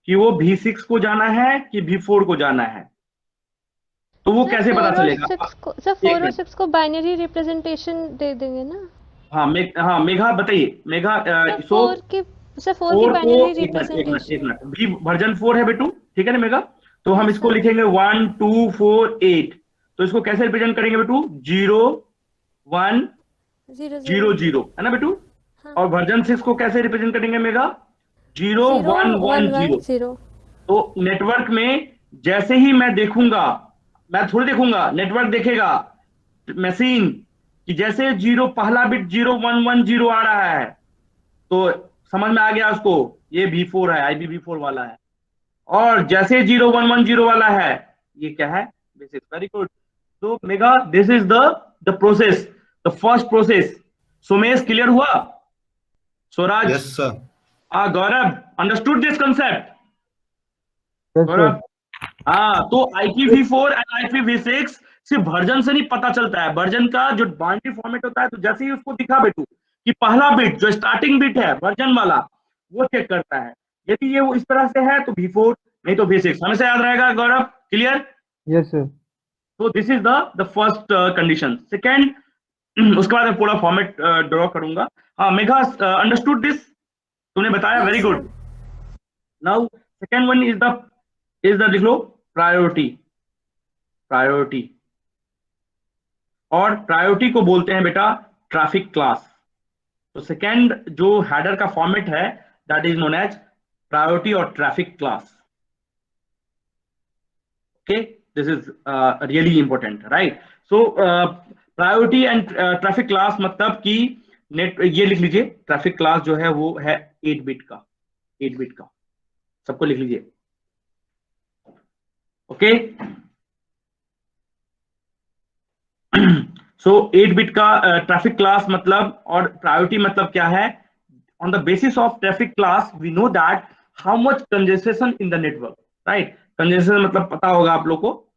कि वो V6 को जाना है कि V4 को जाना है। तो वो कैसे पता चलेगा? सर 4 और 6 को बाइनरी रिप्रेजेंटेशन दे देंगे ना? हाँ मेघा बताइए। मेघा सो 4 की बाइनरी रिप्रेजेंटेशन। एक मिनट, वर्जन 4 है बेटू, ठीक है ना मेघा? तो हम इसको लिखेंगे 1 2 4 8। तो इसको कैसे रिप्रेजेंट करेंगे बेटू? 0 1 0 0, है ना बेटू? और वर्जन 6 को कैसे रिप्रेजेंट करेंगे मेघा? 0 1 1 0। तो नेटवर्क में जैसे ही मैं देखूंगा, मैं थोड़ी देखूंगा, नेटवर्क देखेगा, मशीन, कि जैसे 0 पहला बिट 0 1 1 0 आ रहा है तो समझ में आ गया उसको ये V4 है, IPv4 वाला है। और जैसे 0 1 1 0 वाला है, ये क्या है? बेसिक। Very good. तो Megha this is the process, the first process. Somesh clear हुआ? Swaraj? Yes sir. Gaurav, understood this concept? Yes, Gaurav, sir. हाँ, तो IPv4 एंड IPv6 सिर्फ वर्जन से नहीं पता चलता है। वर्जन का जो बाइनरी फॉर्मेट होता है, तो जैसे ही उसको दिखा बेटू कि पहला बिट जो स्टार्टिंग बिट है वर्जन वाला, वो चेक करता है। यदि ये वो इस तरह से है तो V4, नहीं तो V6। हमेशा याद रहेगा गौरव, क्लियर? Yes, sir. तो this is the first condition. Second, उसके बाद मैं पूरा फॉर्मेट ड्रॉ करूंगा। हाँ मेघा, अंडरस्टूड दिस? तुमने बताया, very good. Now second one is the लिख लो, प्रायोरिटी। प्रायोरिटी, और प्रायोरिटी को बोलते हैं बेटा ट्रैफिक क्लास। तो सेकेंड जो हेडर का फॉर्मेट है, that is known as priority और traffic class. Okay, this is really important, right? So priority and traffic class मतलब कि नेट, ये लिख लीजिए, ट्रैफिक क्लास जो है वो है 8 बिट का। 8 बिट का, सबको लिख लीजिए। ओके, सो 8 बिट का ट्रैफिक क्लास मतलब, और प्रायोरिटी मतलब क्या है? On the basis of traffic class we know that how much congestion in the network, right? Congestion मतलब पता होगा आप लोग को,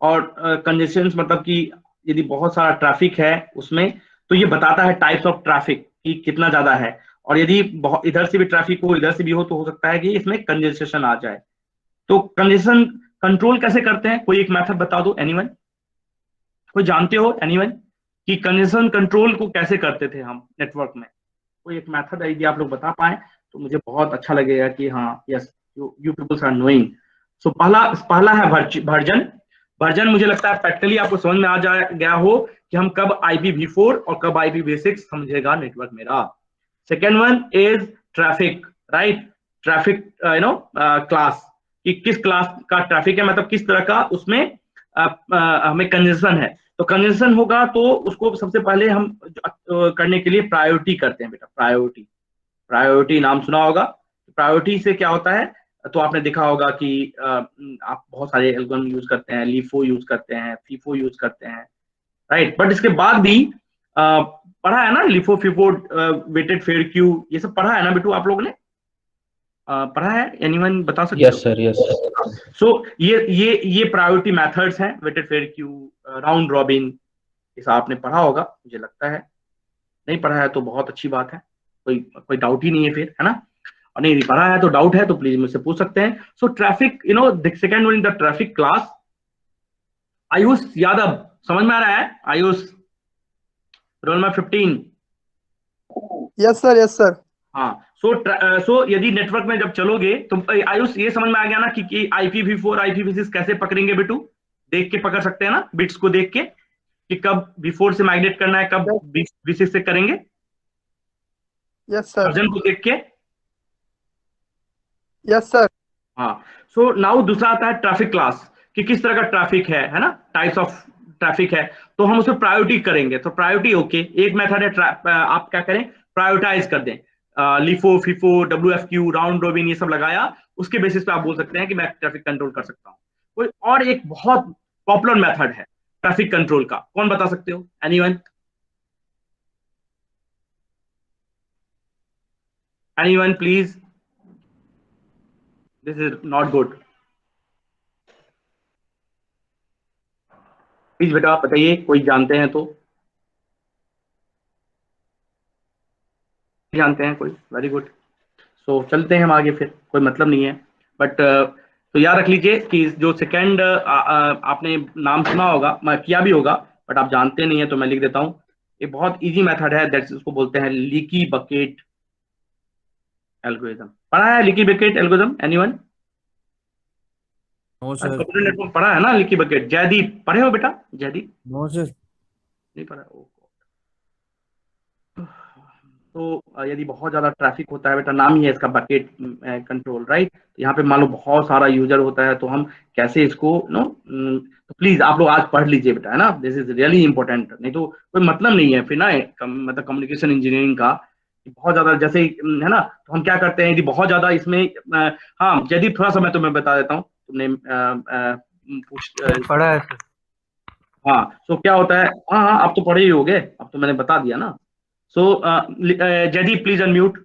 और कंजेशन मतलब कि यदि बहुत सारा ट्रैफिक है उसमें, तो ये बताता है टाइप्स ऑफ ट्रैफिक कि कितना ज्यादा है। और यदि इधर से भी ट्रैफिक हो, इधर से भी हो, तो हो सकता है कि इसमें कंजेशन आ जाए। तो कंजेशन कंट्रोल कैसे करते हैं? कोई एक मेथड बता दो, एनीवन? कोई जानते हो एनीवन कि कंजेशन कंट्रोल को कैसे करते थे हम नेटवर्क में? कोई एक मेथड यदि आप लोग बता पाए तो मुझे बहुत अच्छा लगेगा कि हाँ, yes, you peoples are knowing. So पहला है वर्जन। वर्जन मुझे लगता है प्रैक्टिकली आपको समझ में आ गया हो कि हम कब IPv4 और कब IPv6 समझेगा नेटवर्क मेरा। Second one is traffic, right? Traffic class, कि किस क्लास का ट्रैफिक है, मतलब किस तरह का उसमें हमें कंजेशन है। तो कंजेशन होगा तो उसको सबसे पहले हम करने के लिए प्रायोरिटी करते हैं बेटा। प्रायोरिटी, प्रायोरिटी नाम सुना होगा। प्रायोरिटी से क्या होता है? तो आपने देखा होगा कि आप बहुत सारे एल्गोरिथम यूज करते हैं, LIFO यूज करते हैं, FIFO यूज करते हैं, राइट? बट इसके बाद भी पढ़ा है ना, LIFO, FIFO, weighted fair queue, ये सब पढ़ा है ना बेटू आप लोगों ने? पढ़ा है? एनीवन बता सकते हो? Yes sir, yes. सो ये प्रायोरिटी मेथड्स हैं, weighted fair queue, round robin, ये सब आपने पढ़ा होगा मुझे लगता है। नहीं पढ़ा है तो बहुत अच्छी बात है, कोई डाउट ही नहीं है फिर, है ना? और नहीं पढ़ा है तो डाउट है तो प्लीज मुझसे पूछ सकते हैं। So traffic, the second one in the traffic class. Ayush Yadav, समझ में आ रहा है? Ayush, roll number 15। Yes sir, yes sir. हाँ, सो यदि नेटवर्क में जब चलोगे तो आयुष ये समझ में आ गया ना कि IPv4 IPv6 कैसे पकड़ेंगे बेटू? देख के पकड़ सकते हैं ना, बिट्स को देख के, कि कब V4 से माइग्रेट करना है, कब V6 से करेंगे? Yes sir. वर्जन को देख के। Yes sir. हाँ, सो नाउ दूसरा आता है ट्रैफिक क्लास, कि किस तरह का ट्रैफिक है ना? टाइप्स ऑफ ट्रैफिक है, तो हम उसमें प्रायोरिटी करेंगे। तो प्रायोरिटी, ओके, एक मेथड है, आप क्या करें, प्रायोरिटाइज कर दें। LIFO, FIFO, WFQ, round robin, ये सब लगाया, उसके बेसिस पे आप बोल सकते हैं कि मैं ट्रैफिक कंट्रोल कर सकता हूँ। कोई और एक बहुत पॉपुलर मेथड है ट्रैफिक कंट्रोल का, कौन बता सकते हो? Anyone? Anyone please? This is not good. Please बेटा बताइए, कोई जानते हैं तो? जानते हैं कोई? Very good. सो चलते हैं हम आगे, फिर कोई मतलब नहीं है। बट तो याद रख लीजिए कि जो सेकेंड आपने नाम सुना होगा, मैं किया भी होगा, बट आप जानते नहीं है तो मैं लिख देता हूँ। एक बहुत इजी मेथड है, दैट्स, उसको बोलते हैं लीकी बकेट एल्गोरिथम। पढ़ा है leaky bucket algorithm anyone? No sir. Computer network पढ़ा है ना लीकी बकेट? जयदीप पढ़े हो बेटा? Jaydeep no sir. नहीं पढ़ा? तो यदि बहुत ज्यादा ट्रैफिक होता है बेटा, नाम ही है इसका बकेट कंट्रोल, राइट? यहाँ पे मान लो बहुत सारा यूजर होता है, तो हम कैसे इसको तो प्लीज आप लोग आज पढ़ लीजिए बेटा, है ना? दिस इज रियली इंपॉर्टेंट, नहीं तो कोई मतलब नहीं है फिर ना, मतलब कम्युनिकेशन इंजीनियरिंग का बहुत ज्यादा, जैसे है ना, तो हम क्या करते हैं यदि बहुत ज्यादा इसमें हाँ यदि थोड़ा सा मैं तुम्हें बता देता हूँ, तुमने पढ़ा है सर। हाँ, सो क्या होता है, हाँ आप तो पढ़े ही होगे, अब तो मैंने बता दिया ना। So Jaideep please unmute.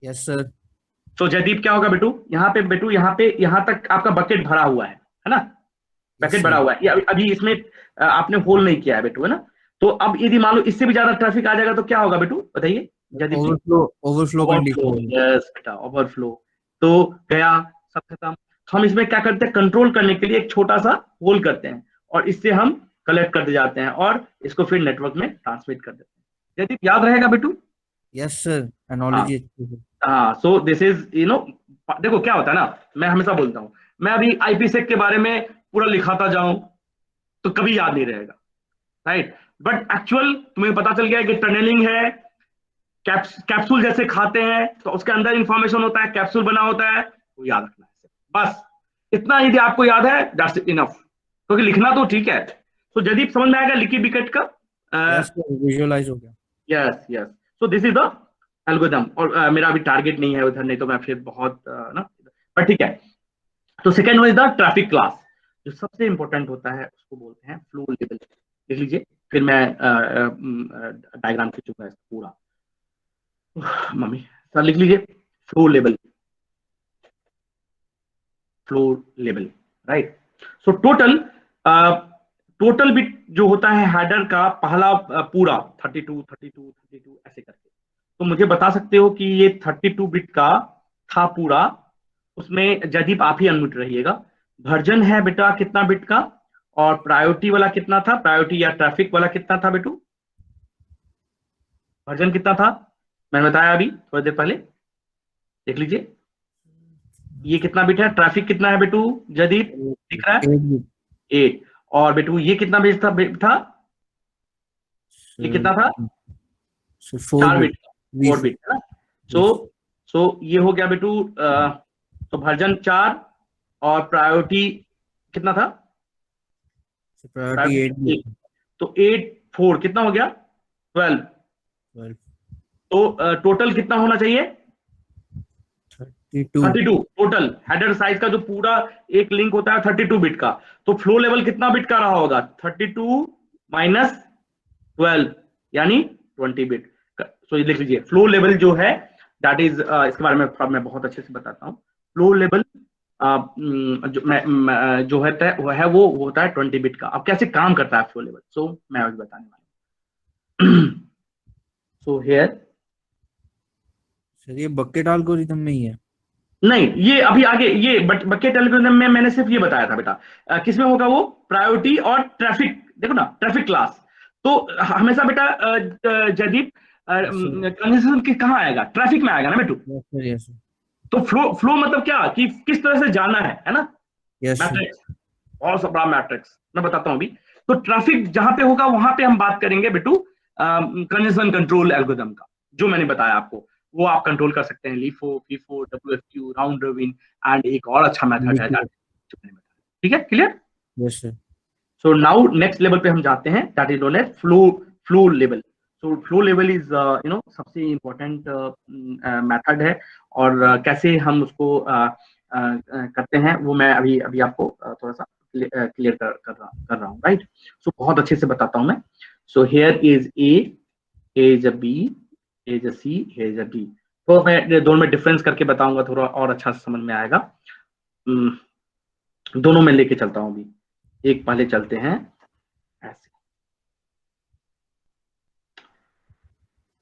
Yes sir. तो जयदीप क्या होगा बेटू, यहाँ पे यहाँ तक आपका बकेट भरा हुआ है ना, बकेट भरा हुआ है, अभी इसमें आपने होल नहीं किया है बेटू, है ना। तो अब यदि मान लो इससे भी ज्यादा ट्रैफिक आ जाएगा तो क्या होगा बेटू, बताइए जयदीप। ओवरफ्लो यस बेटा, ओवरफ्लो। तो गया, सब खत्म। हम इसमें क्या करते हैं, कंट्रोल करने के लिए एक छोटा सा होल करते हैं और इससे हम कलेक्ट करते जाते हैं और इसको फिर नेटवर्क में ट्रांसमिट कर देते हैं। जयदीप याद रहेगा बेटू? Yes sir, analogy. हाँ, सो दिस इज देखो क्या होता है ना, मैं हमेशा बोलता हूँ, मैं अभी आईपीसेक के बारे में पूरा लिखाता जाऊं तो कभी याद नहीं रहेगा, राइट। बट एक्चुअल तुम्हें पता चल गया है कि टनलिंग है, कैप्सूल जैसे खाते हैं तो उसके अंदर इंफॉर्मेशन होता है, कैप्सूल बना होता है, वो याद रखना है बस। इतना यदि आपको याद है दैट्स इनफ, क्योंकि लिखना तो ठीक है। तो जदीप समझ में आएगा लीकी बिकेट का? विजुअलाइज हो गया। Yes yes, so this is the algorithm. और मेरा अभी टारगेट नहीं है उधर, नहीं तो मैं फिर बहुत ना, पर ठीक है। तो second one is the traffic class, जो सबसे इंपॉर्टेंट होता है उसको बोलते हैं फ्लो लेवल। देख लीजिए, फिर मैं डायग्राम खींचूंगा पूरा। मम्मी सर लिख लीजिए, flow level, flow level, right. So total bit जो होता है हेडर का पहला पूरा 32 ऐसे करके, तो मुझे बता सकते हो कि ये 32 बिट का था पूरा। उसमें जदीप आप ही अनम्यूट रहिएगा। वर्जन है बेटा कितना बिट का, और प्रायोरिटी वाला कितना था, प्रायोरिटी या ट्रैफिक वाला कितना था बेटू, वर्जन कितना था मैंने बताया अभी थोड़ी देर पहले, देख लीजिए। ये कितना बिट है, ट्रैफिक कितना है बेटू जदीप, दिख रहा है 8। और बेटू ये कितना बिट था, ये कितना था 4 बिट, 4 बिट है ना। सो ये हो गया बेटू, तो वर्जन 4 और प्रायोरिटी कितना था, प्रायोरिटी 8, तो 8 4 कितना हो गया 12। तो टोटल कितना होना चाहिए 32 टोटल हेडर साइज का, जो पूरा एक लिंक होता है 32 बिट का। तो फ्लो लेवल कितना बिट का रहा होगा, 32 माइनस 12 यानी 20 बिट। सो ये लिख लीजिए, फ्लो लेवल जो है दैट इज, इसके बारे में मैं बहुत अच्छे से बताता हूँ। फ्लो लेवल जो है वो होता है 20 बिट का। अब कैसे काम करता है फ्लो लेवल, सो मैं अभी बताने वाला हूँ। सो हियर सर ये बकेट एल्गोरिथम में ही है? नहीं, ये अभी आगे, ये बकेट एल्गोरिथम में मैंने सिर्फ ये बताया था बेटा। किसमें होगा वो, प्रायोरिटी और ट्रैफिक, देखो ना ट्रैफिक क्लास। तो हमेशा बेटा जदीप कंजेशन कहाँ आएगा, ट्रैफिक में आएगा ना बेटू। तो फ्लो मतलब क्या, कि किस तरह से जाना है ना, मैट्रिक्स, और सब बड़ा मैट्रिक्स मैं बताता हूँ अभी। तो ट्रैफिक जहां पे होगा वहां पे हम बात करेंगे बेटू कंजेशन कंट्रोल एल्गोरिथम का, जो मैंने बताया आपको, वो आप कंट्रोल कर सकते हैं, LIFO, FIFO, WFQ, round robin, and एक और अच्छा मेथड है जो मैंने बताया। ठीक है, clear? Yes sir. So now next level पे हम जाते हैं, that is known as flow level. So flow level is सबसे इम्पोर्टेंट मेथड है, और कैसे हम उसको करते हैं वो मैं अभी आपको थोड़ा सा क्लियर कर रहा हूँ, राइट। सो बहुत अच्छे से बताता हूँ मैं। So here is A is a B, is a C, is a D. तो मैं दोनों में डिफरेंस करके बताऊंगा, थोड़ा और अच्छा समझ में आएगा। दोनों में लेके चलता हूँ अभी। एक पहले चलते हैं ऐसे,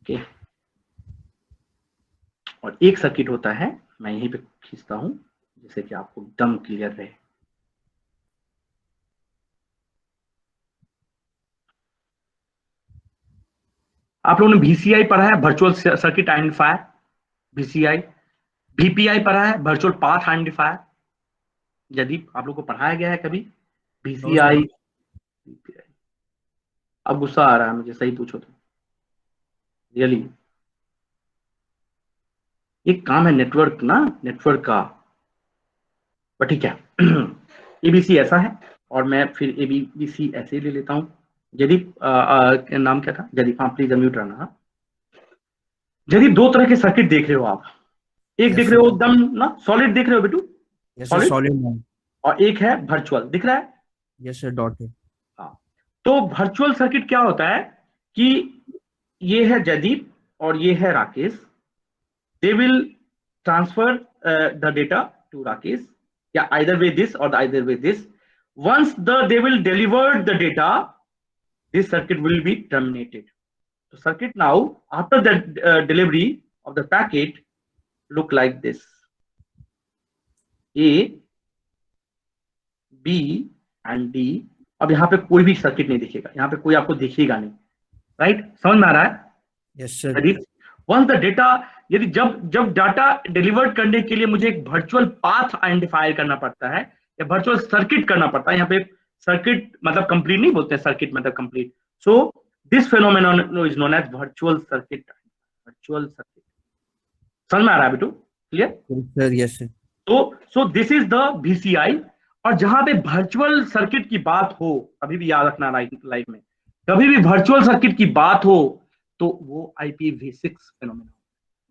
ओके। और एक सर्किट होता है, मैं यहीं पे खींचता हूं जिससे कि आपको एकदम क्लियर रहे। आप लोगों ने VCI पढ़ा है, virtual circuit identifier, VCI। VPI पढ़ा है, वर्चुअल पाथ आइडेंटिफायर। यदि आप लोग को पढ़ाया गया है कभी VCI, VPI? अब गुस्सा आ रहा है मुझे, सही पूछो तो रियली, ये काम है नेटवर्क ना, नेटवर्क का। पर ठीक है, ABC ऐसा है, और मैं फिर ABC ऐसे ही ले लेता हूँ। जदीप नाम क्या था जदीप? हाँ प्लीज अनम्यूट रहना। हाँ जदीप, दो तरह के सर्किट देख रहे हो आप, एक देख रहे हो एकदम ना सॉलिड देख रहे हो बेटू, सॉलिड, और एक है वर्चुअल, दिख रहा है? यस सर, डॉट है। हाँ, तो वर्चुअल सर्किट क्या होता है कि ये है जदीप और ये है Rakesh, they will transfer the data to Rakesh. Yeah, either way this or either way this. Once they will deliver the data, this circuit will be terminated. So circuit now, after the delivery of the packet, look like this. A, B and D. अब यहाँ पे कोई भी circuit नहीं दिखेगा, यहाँ पे कोई आपको दिखेगा नहीं, राइट? समझ में आ रहा है? Yes sir. Once the data, यदि जब डाटा डिलीवर्ड करने के लिए मुझे एक वर्चुअल पाथ आइडेंटिफाई करना पड़ता है या वर्चुअल सर्किट करना पड़ता है, यहाँ पे सर्किट मतलब कंप्लीट नहीं बोलते हैं, सर्किट मतलब complete. So this phenomenon is known as virtual circuit. Virtual circuit समझ में आ रहा है बेटू? Clear sir? Yes sir. So this is the VCI। और जहां पे वर्चुअल सर्किट की बात हो, अभी भी याद रखना लाइफ में, कभी भी वर्चुअल सर्किट की बात हो तो वो IPv6 फेनोमेनन,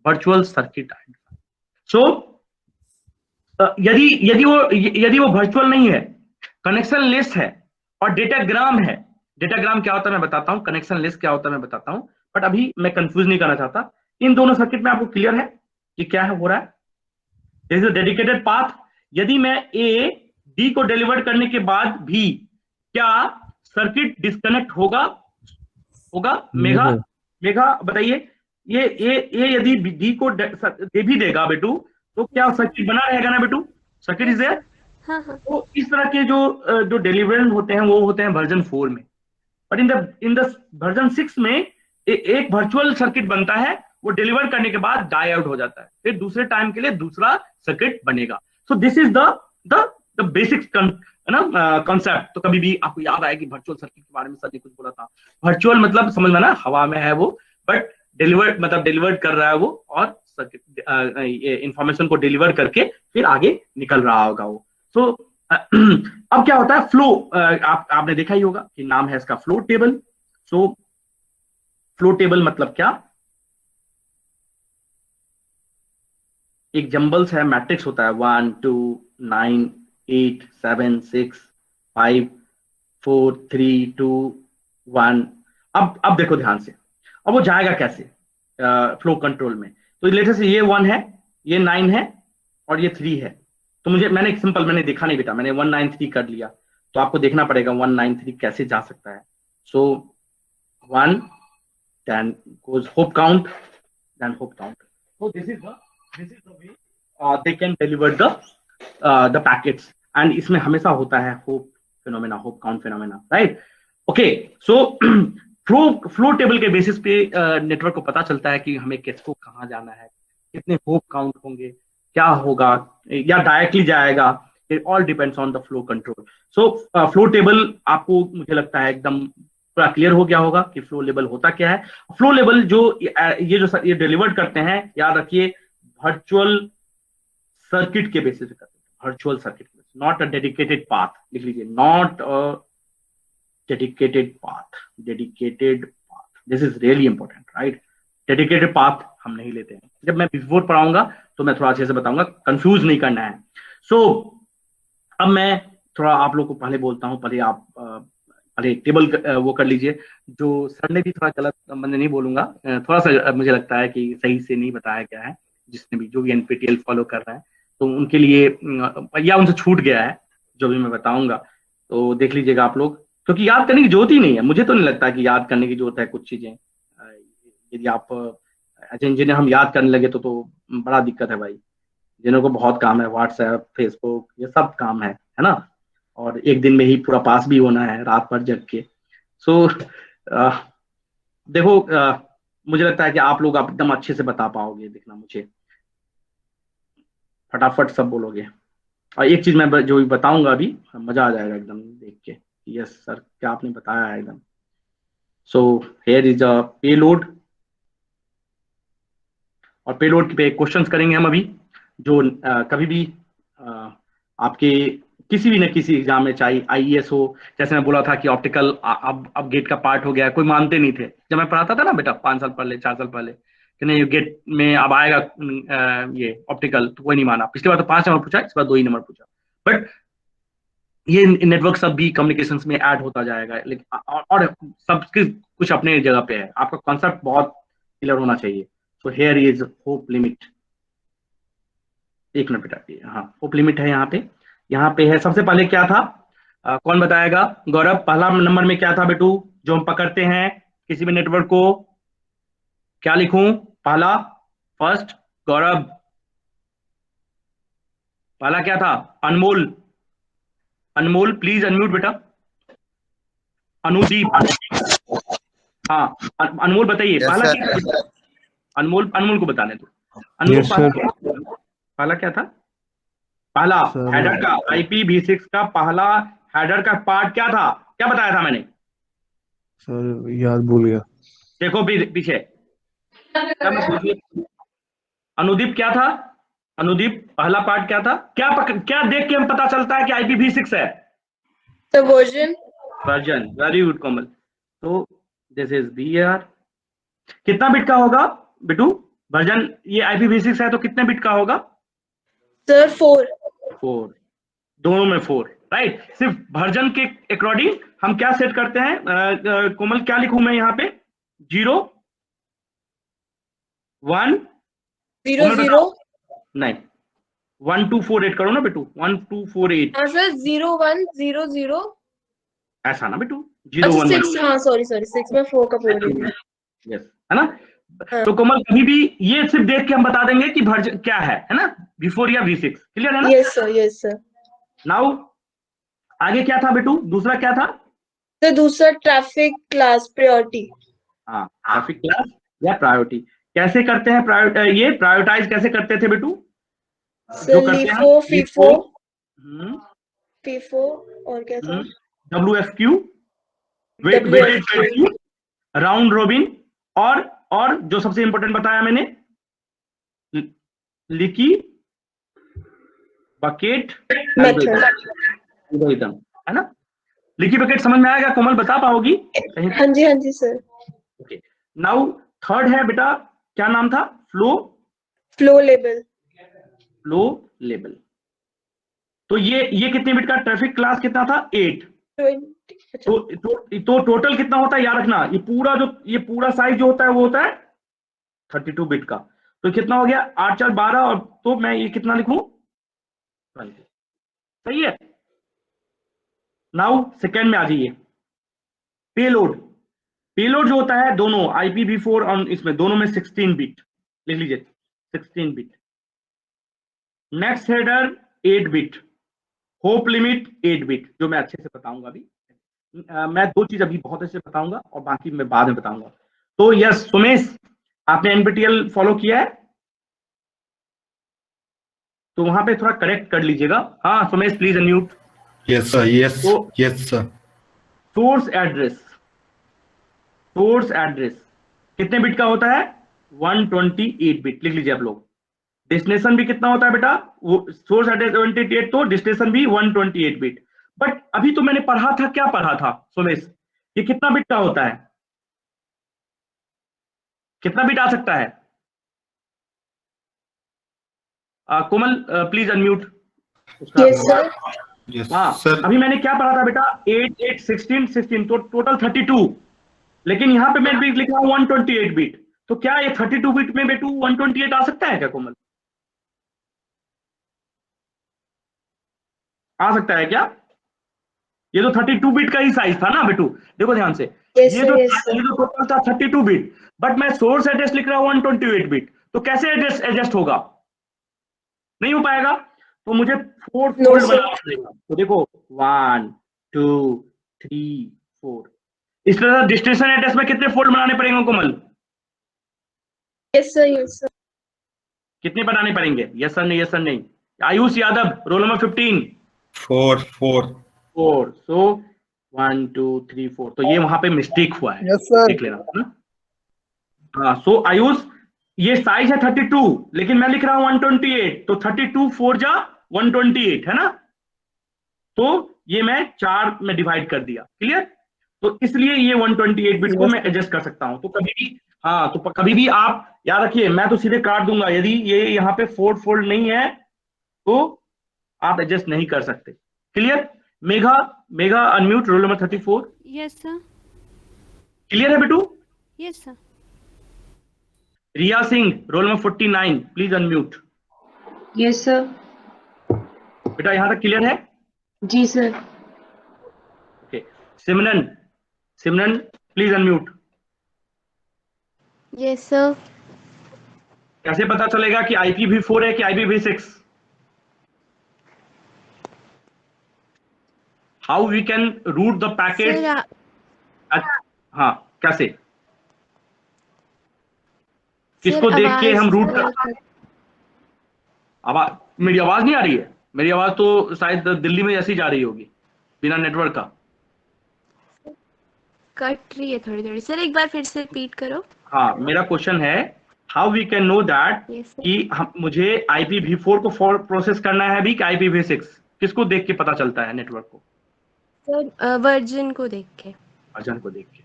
वर्चुअल सर्किट। सो यदि वो वर्चुअल नहीं है, कनेक्शन लेस है और डेटाग्राम है। डेटाग्राम क्या होता है मैं बताता हूं, कनेक्शन लेस क्या होता है मैं बताता हूं, बट अभी मैं कंफ्यूज नहीं करना चाहता। इन दोनों सर्किट में आपको क्लियर है कि क्या है हो रहा है? This is dedicated path. यदि मैं A D को डिलीवर करने के बाद भी क्या सर्किट डिस्कनेक्ट होगा? मेघा बताइए, ये यदि D को दे भी देगा बेटू, तो क्या सर्किट बना रहेगा ना बेटू? Circuit is there. तो इस तरह के जो डिलीवरेंस होते हैं वो होते हैं वर्जन 4 में। बट इन द वर्जन 6 में एक वर्चुअल सर्किट बनता है, वो डिलीवर करने के बाद डाई आउट हो जाता है, फिर दूसरे टाइम के लिए दूसरा सर्किट बनेगा। सो this is the basic concept. तो कभी भी आपको याद आया कि वर्चुअल सर्किट के बारे में सर ने कुछ बोला था। वर्चुअल मतलब समझ में ना, हवा में है वो, बट डिलीवर्ड कर रहा है वो, और सर्किट इंफॉर्मेशन को डिलीवर करके फिर आगे निकल रहा होगा वो। सो अब क्या होता है, फ्लो। आपने देखा ही होगा कि नाम है इसका flow table. So flow table मतलब क्या? एक जंबल्स है, मैट्रिक्स होता है 1 2 9 8 7 6 5 4 3 2 1। अब देखो ध्यान से, अब वो जाएगा कैसे फ्लो कंट्रोल में? तो लेटर से ये 1 है, ये 9 है और ये 3 है। तो मैंने एक सिंपल, मैंने देखा नहीं बेटा, मैंने 193 कर लिया, तो आपको देखना पड़ेगा 193 कैसे जा सकता है। सो 1 then goes hope count, then hope count. So this is the way they can deliver the packets, and इसमें हमेशा होता है hope phenomena, hope count phenomena, right? Okay, so flow table के बेसिस पे नेटवर्क को पता चलता है कि हमें किसको कहाँ जाना है, कितने होप काउंट होंगे, क्या होगा, या डायरेक्टली जाएगा। It all depends on the flow control. So flow table आपको मुझे लगता है एकदम पूरा क्लियर हो गया होगा कि फ्लो लेवल होता क्या है। फ्लो लेवल जो ये डिलीवर्ड करते हैं, याद रखिए वर्चुअल सर्किट के बेसिस पे करते हैं, virtual circuit, not a dedicated path. लिख लीजिए, not a dedicated path, dedicated path, this is really important, right? Dedicated path हम नहीं लेते हैं। जब मैं बिफोर पढ़ाऊंगा तो मैं थोड़ा अच्छे से बताऊंगा, कंफ्यूज नहीं करना है। सो अब मैं थोड़ा आप लोग को पहले बोलता हूं, पहले आप पहले टेबल वो कर लीजिए। जो सर ने भी थोड़ा गलत, मैं नहीं बोलूंगा, थोड़ा सा मुझे लगता है कि सही से नहीं बताया गया है, जिसने भी जो भी NPTEL फॉलो कर रहा है तो उनके लिए, या उनसे छूट गया है जो भी मैं बताऊंगा, तो देख लीजिएगा आप लोग, क्योंकि याद करने की जरूरत ही नहीं है। मुझे तो नहीं लगता कि याद करने की जरूरत है कुछ चीजें। यदि आप इंजीनियर हम याद करने लगे तो बड़ा दिक्कत है भाई। जिन्हों को बहुत काम है, व्हाट्सएप, फेसबुक, ये सब काम है ना, और एक दिन में ही पूरा पास भी होना है, रात भर जग के। सो देखो, मुझे लगता है कि आप लोग एकदम अच्छे से बता पाओगे, देखना मुझे फटाफट सब बोलोगे। और एक चीज मैं जो बताऊंगा अभी, मजा आ जाएगा एकदम देख के, यस सर क्या आपने बताया है एकदम। सो हियर इज अ पेलोड, और पेलोड पे क्वेश्चंस करेंगे हम अभी, जो कभी भी आपके किसी भी न किसी एग्जाम में, चाहे IES हो, जैसे मैं बोला था कि ऑप्टिकल अब गेट का पार्ट हो गया है, कोई मानते नहीं थे जब मैं पढ़ाता था ना बेटा 5 साल पहले, 4 साल पहले, कि नहीं गेट में अब आएगा ये ऑप्टिकल, तो कोई नहीं माना। पिछली बार तो 5 नंबर पूछा, इस बार 2 ही नंबर पूछा। बट ये नेटवर्क सब भी कम्युनिकेशंस में ऐड होता जाएगा, लेकिन और सबके कुछ अपने जगह पे है। आपका कॉन्सेप्ट बहुत क्लियर होना चाहिए। सो हियर इज होप लिमिट, एक मिनट बेटा, हाँ होप लिमिट है यहाँ पे है। सबसे पहले क्या था, कौन बताएगा? गौरव, पहला नंबर में क्या था बेटू जो हम पकड़ते हैं किसी भी नेटवर्क को? क्या लिखूं पहला? फर्स्ट गौरव, पहला क्या था? अनमोल, अनमोल प्लीज अनम्यूट बेटा। अनुदीप, हाँ अनमोल बताइए पहला क्या था? अनमोल को बताने दो। अनमोल पहला क्या था? पहला हेडर का IPv6 का पहला हेडर का पार्ट क्या था? क्या बताया था मैंने? सर याद भूल गया। देखो पीछे अनुदीप क्या था? अनुदीप पहला पार्ट क्या था? क्या देख के हम पता चलता है कि IPv6 है? वर्जन। वेरी गुड कोमल। तो दिस इज BR। कितना बिट का होगा बेटू वर्जन? ये IPv6 है तो कितने बिट का होगा सर? 4। दोनों में 4, राइट। सिर्फ वर्जन के अकॉर्डिंग हम क्या सेट करते हैं? कोमल क्या लिखूं मैं यहाँ पे? 0 1 0 नहीं 1 2 4 8 करो ना बेटू। 1 2 4 8। हाँ सर, 0 1 0 0। ऐसा ना बेटू, 0 अच्छा 1 6, हाँ सॉरी 6 में 4 का 4 है। यस, है ना? तो कोमल कभी भी ये सिर्फ देख के हम बता देंगे कि वर्जन क्या है ना? V4 या V6। क्लियर है ना? Yes sir. नाउ आगे क्या था बेटू? दूसरा क्या था? तो दूसरा ट्रैफिक क्लास प्रायोरिटी। हाँ, ट्रैफिक क्लास या प्रायोरिटी। कैसे करते हैं ये प्रायोरिटाइज कैसे करते थे बेटू? जो करते हैं FIFO और क्या था? WFQ, weighted queue, round robin, और जो सबसे इंपॉर्टेंट बताया मैंने, लीकी बकेट एल्गोरिथम, है ना? लीकी बकेट समझ में आएगा? कोमल बता पाओगी? हाँ जी सर। ओके, नाउ थर्ड है बेटा, क्या नाम था? Flow label. तो ये कितने बिट का ट्रैफिक क्लास कितना था? 8। तो टोटल कितना होता है याद रखना, ये पूरा साइज जो होता है वो होता है 32 बिट का। तो कितना हो गया? 8 4 12, और तो मैं ये कितना लिखूं? 20। सही है। नाउ सेकेंड में आ जाइए, पेलोड जो होता है दोनों IPv4 और इसमें दोनों में 16 बिट लिख लीजिए, 16 bit. Next header 8 bit, hope limit 8 bit, जो मैं अच्छे से बताऊंगा अभी। मैं 2 चीज अभी बहुत अच्छे से बताऊंगा और बाकी मैं बाद में बताऊंगा। तो यस सुमेश, आपने NPTEL फॉलो किया है तो वहां पे थोड़ा करेक्ट कर लीजिएगा। हाँ Sumesh please unmute. Yes sir. Yes sir. Source address कितने बिट का होता है? 128 बिट लिख लीजिए आप लोग। डेस्टिनेशन भी कितना होता है बेटा? वो सोर्स एड्रेस 128, तो डेस्टिनेशन भी 128 बिट। बट अभी तो मैंने पढ़ा था, क्या पढ़ा था सुमेश? ये कितना बिट का होता है? कितना बिट आ सकता है? कोमल प्लीज अनम्यूट। हाँ सर। अभी मैंने क्या पढ़ा था बेटा? 8 8 16 तो टोटल 32, लेकिन यहाँ पे मैं भी लिखा हूं 128 बिट। तो क्या ये 32 बिट में बेटू 128 आ सकता है क्या कोमल? आ सकता है क्या? ये तो 32 बिट का ही साइज था ना बेटू, देखो ध्यान से। ये तो टोटल था 32 बिट, बट मैं सोर्स एड्रेस लिख रहा हूं 128 बिट। तो कैसे एड्रेस एडजस्ट होगा? नहीं हो पाएगा। तो मुझे 4 फोल्ड बनाना पड़ेगा। तो देखो 1 2 3 4, इस तरह डेस्टिनेशन एड्रेस में कितने फोल्ड बनाने पड़ेंगे कोमल? Yes sir. कितने बनाने पड़ेंगे? यस सर नहीं। Ayush Yadav, roll number 15। 4। सो 1 2 3 4, तो ये वहां पे मिस्टेक हुआ है। Yes sir. देख लेना ना। हाँ सो आयुष, ये साइज है 32, लेकिन मैं लिख रहा हूं 128, तो 32 4 जा 128 है ना? तो ये मैं 4 में डिवाइड कर दिया। क्लियर? तो इसलिए ये 128 बिट को मैं एडजस्ट कर सकता हूं। तो कभी भी, हाँ तो कभी भी आप याद रखिए, मैं तो सीधे काट दूंगा। यदि ये यहाँ पे 4 फोल्ड नहीं है तो आप एडजस्ट नहीं कर सकते। Clear? Megha unmute, roll number 34। Yes sir. Clear है बेटू? Yes sir. Riya Singh, roll number 49, please unmute. Yes sir. बेटा यहाँ तक क्लियर है? जी sir. Okay, Simran, Simran please unmute. Yes sir. कैसे पता चलेगा कि IPv4 है कि IPv6? How we can route the packet? हाँ, कैसे, किसको देख के हम रूट कर? आवाज, मेरी आवाज नहीं आ रही है? मेरी आवाज तो शायद दिल्ली में ऐसी जा रही होगी बिना नेटवर्क का। कट रही है थोड़ी थोड़ी सर, एक बार फिर से रिपीट करो। हाँ, मेरा क्वेश्चन है how we can know that कि मुझे IPv4 को प्रोसेस करना है भी कि IPv6? किसको देख के पता चलता है नेटवर्क को? सर वर्जन को देख के। वर्जन को देख के,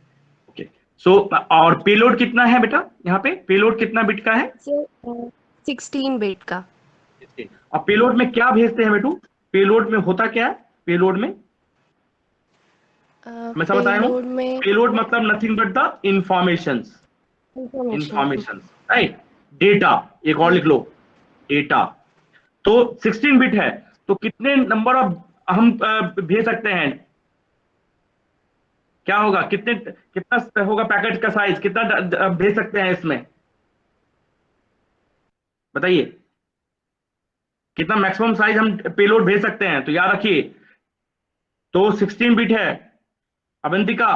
ओके। सो और पेलोड कितना है बेटा यहाँ पे? पेलोड कितना बिट का है? सर 16 बिट का। और पेलोड में क्या भेजते हैं बेटू? पेलोड में होता क्या है? पेलोड में मैं सब बताया हूँ। पेलोड मतलब nothing but the informations, right? Data, एक और लिख लो, डेटा। तो 16 बिट है, तो कितने नंबर ऑफ हम भेज सकते हैं? क्या होगा, कितना होगा पैकेट का साइज? कितना भेज सकते हैं इसमें, बताइए? कितना मैक्सिमम साइज हम पेलोड भेज सकते हैं? तो याद रखिए, तो 16 बिट है। अवंतिका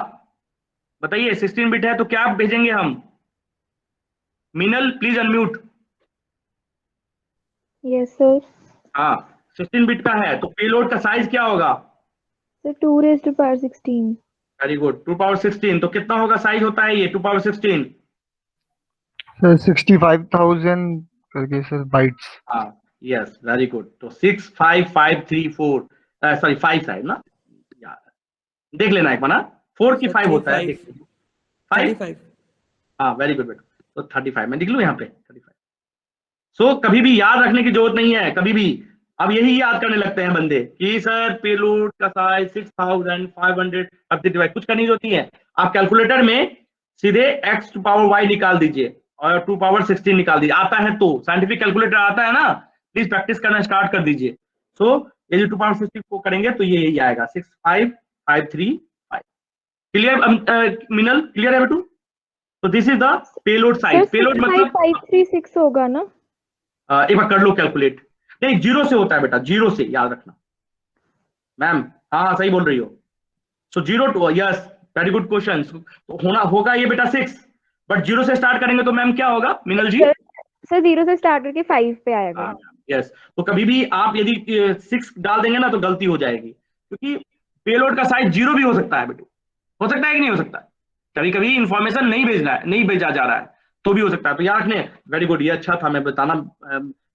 बताइए, 16 बिट है तो क्या भेजेंगे हम? Meenal please unmute. Yes sir. हाँ, 16 बिट का है तो पेलोड का साइज क्या होगा? Sir 2 raised to power 16। Very good, 2 power 16। तो कितना होगा साइज होता है ये 2 पावर 16? सर 65,000 करके सर बाइट्स। हाँ, यस, वेरी गुड। तो 65534, सॉरी 5 साइड ना, देख लेना एक बार ना। 4 की 5 होता है, 5। हाँ, वेरी गुड बेटा। तो 35 मैं लिख लूँ यहाँ पे 35। सो कभी भी याद रखने की जरूरत नहीं है, कभी भी। अब यही याद करने लगते हैं बंदे कि सर पेलोड का साइज 6535, कुछ करनी होती है। आप कैलकुलेटर में सीधे x टू पावर y निकाल दीजिए और 2 पावर 16 निकाल दीजिए। आता है तो, साइंटिफिक कैलकुलेटर आता है ना, प्लीज प्रैक्टिस करना स्टार्ट कर दीजिए। सो ये जो 2 पावर 16 को करेंगे तो ये यही आएगा 65535। क्लियर मिनल? क्लियर है बेटू? तो this is the payload size. Payload मतलब 536 होगा ना? एक बार कर लो कैलकुलेट। नहीं, 0 से होता है बेटा, 0 से, याद रखना मैम। हाँ, सही बोल रही हो। So 0 two, yes, very good question. तो होगा ये बेटा 6, बट 0 से स्टार्ट करेंगे तो मैम क्या होगा मिनल जी? सर 0 से स्टार्ट करके 5 पे आएगा। यस, तो कभी भी आप यदि 6 डाल देंगे ना तो गलती हो जाएगी, क्योंकि पेलोड का साइज 0 भी हो सकता है बेटू। हो सकता है कि नहीं हो सकता? कभी कभी इंफॉर्मेशन नहीं भेजा जा रहा है तो भी हो सकता है। तो याद रखने, वेरी गुड, ये अच्छा था, मैं बताना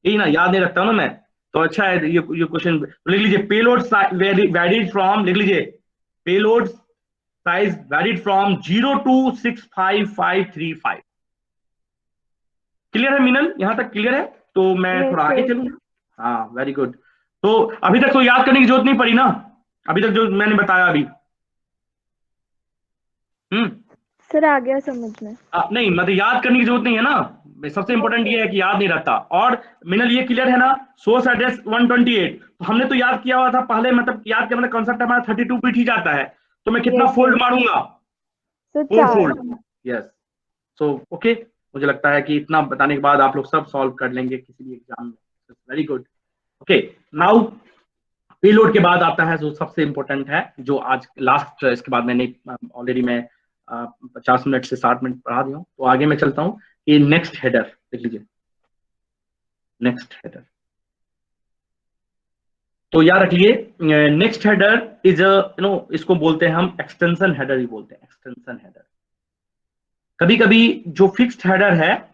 यही ना, याद नहीं रखता हूँ ना मैं, तो अच्छा है ये क्वेश्चन। लिख लीजिए पेलोड वैरिड फ्रॉम, लिख लीजिए payload size varied from 0 to 65535। Clear है मीनल? यहां तक क्लियर है? तो मैं थोड़ा आगे चलूंगा। हाँ, वेरी गुड। तो अभी तक तो याद करने की जरूरत नहीं पड़ी ना, अभी तक जो मैंने बताया अभी। सर आ गया समझ में। नहीं, मतलब याद करने की जरूरत नहीं है ना, सबसे इंपॉर्टेंट ये है कि याद नहीं रहता। और मिनल ये क्लियर है ना, सोर्स एड्रेस 128, तो हमने तो याद किया हुआ था पहले, मतलब याद किया, मतलब कॉन्सेप्ट हमारा 32 बिट ही जाता है, तो मैं कितना फोल्ड मारूंगा? 4 फोल्ड। यस, सो ओके, मुझे लगता है कि इतना बताने के बाद आप लोग सब सॉल्व कर लेंगे किसी भी एग्जाम में। Very good. Okay, now payload के बाद आता है जो सबसे इंपॉर्टेंट है, जो आज लास्ट, इसके बाद मैंने ऑलरेडी मैं 50 मिनट से 60 मिनट पढ़ा दिया हूँ, तो आगे मैं चलता हूँ। ये नेक्स्ट हेडर देख लीजिए, नेक्स्ट हेडर। तो याद रखिए नेक्स्ट हेडर इज इसको बोलते हैं हम एक्सटेंशन हेडर ही बोलते हैं, एक्सटेंशन हेडर। कभी कभी जो फिक्स्ड हेडर है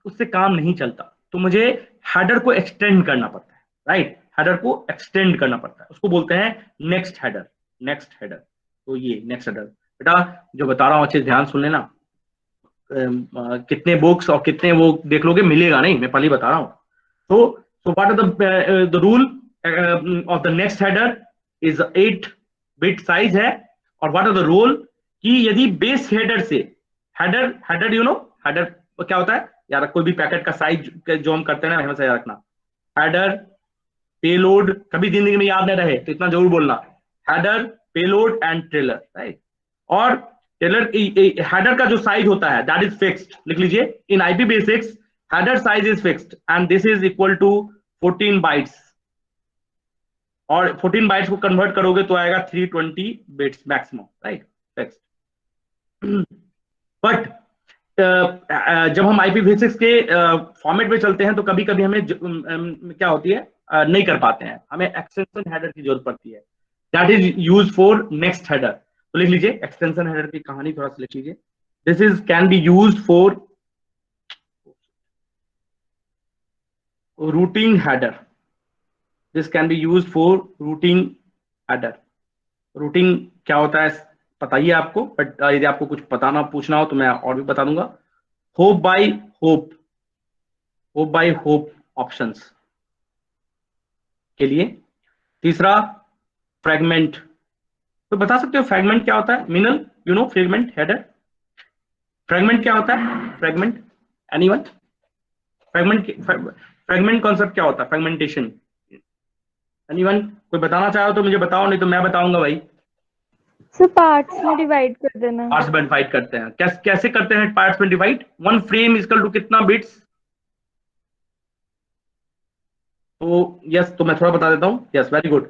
उससे काम नहीं चलता, तो मुझे हेडर को एक्सटेंड करना पड़ता है, राइट? हेडर को एक्सटेंड करना पड़ता है, उसको बोलते हैं नेक्स्ट हेडर, नेक्स्ट हेडर। तो ये नेक्स्ट हेडर बेटा जो बता रहा हूँ अच्छे ध्यान सुन लेना, कितने बुक्स और कितने वो देख लोगे मिलेगा नहीं, मैं पहले बता रहा हूँ। तो what are the rule of the next header is 8 bit size है। और व्हाट आर द रूल कि यदि बेस हेडर से हेडर क्या होता है? यार कोई भी पैकेट का साइज जो हम करते हैं ना हमेशा याद रखना, हेडर पेलोड, कभी जिंदगी में याद नहीं रहे तो इतना जरूर बोलना, header payload and trailer, right. और ट्रेलर हेडर का जो साइज होता है दैट इज फिक्स्ड, लिख लीजिए, in IPv6 header size is fixed and this is equal to 14 bytes, और 14 बाइट्स को कन्वर्ट करोगे तो आएगा 320 bits maximum, right, fixed. But जब हम IPv6 के फॉर्मेट में चलते हैं तो कभी कभी हमें क्या होती है, नहीं कर पाते हैं, हमें एक्सटेंशन हेडर की जरूरत पड़ती है, that is use for next header. तो लिख लीजिए एक्सटेंशन हेडर की कहानी थोड़ा सा लिख लीजिए, this is can be used for routing header, this can be used for routing header. Routing क्या होता है बताइए आपको, बट यदि आपको कुछ बताना पूछना हो तो मैं और भी बता दूंगा। Hop by hop, hop by hop options के लिए। तीसरा फ्रेगमेंट, तो बता सकते हो फ्रेगमेंट क्या होता है? मिनल, you know fragment header, fragment क्या होता है? Fragment, anyone? फ्रेगमेंट कॉन्सेप्ट क्या होता है? Fragmentation, anyone? कोई बताना चाहो तो मुझे बताओ, नहीं तो मैं बताऊंगा भाई। सर पार्ट्स में डिवाइड कर देना। पार्ट्स में डिवाइड करते हैं, कैसे करते हैं पार्ट्स में divide? One frame equal to कितना बिट्स? तो यस, तो मैं थोड़ा बता देता हूँ। Yes, very good.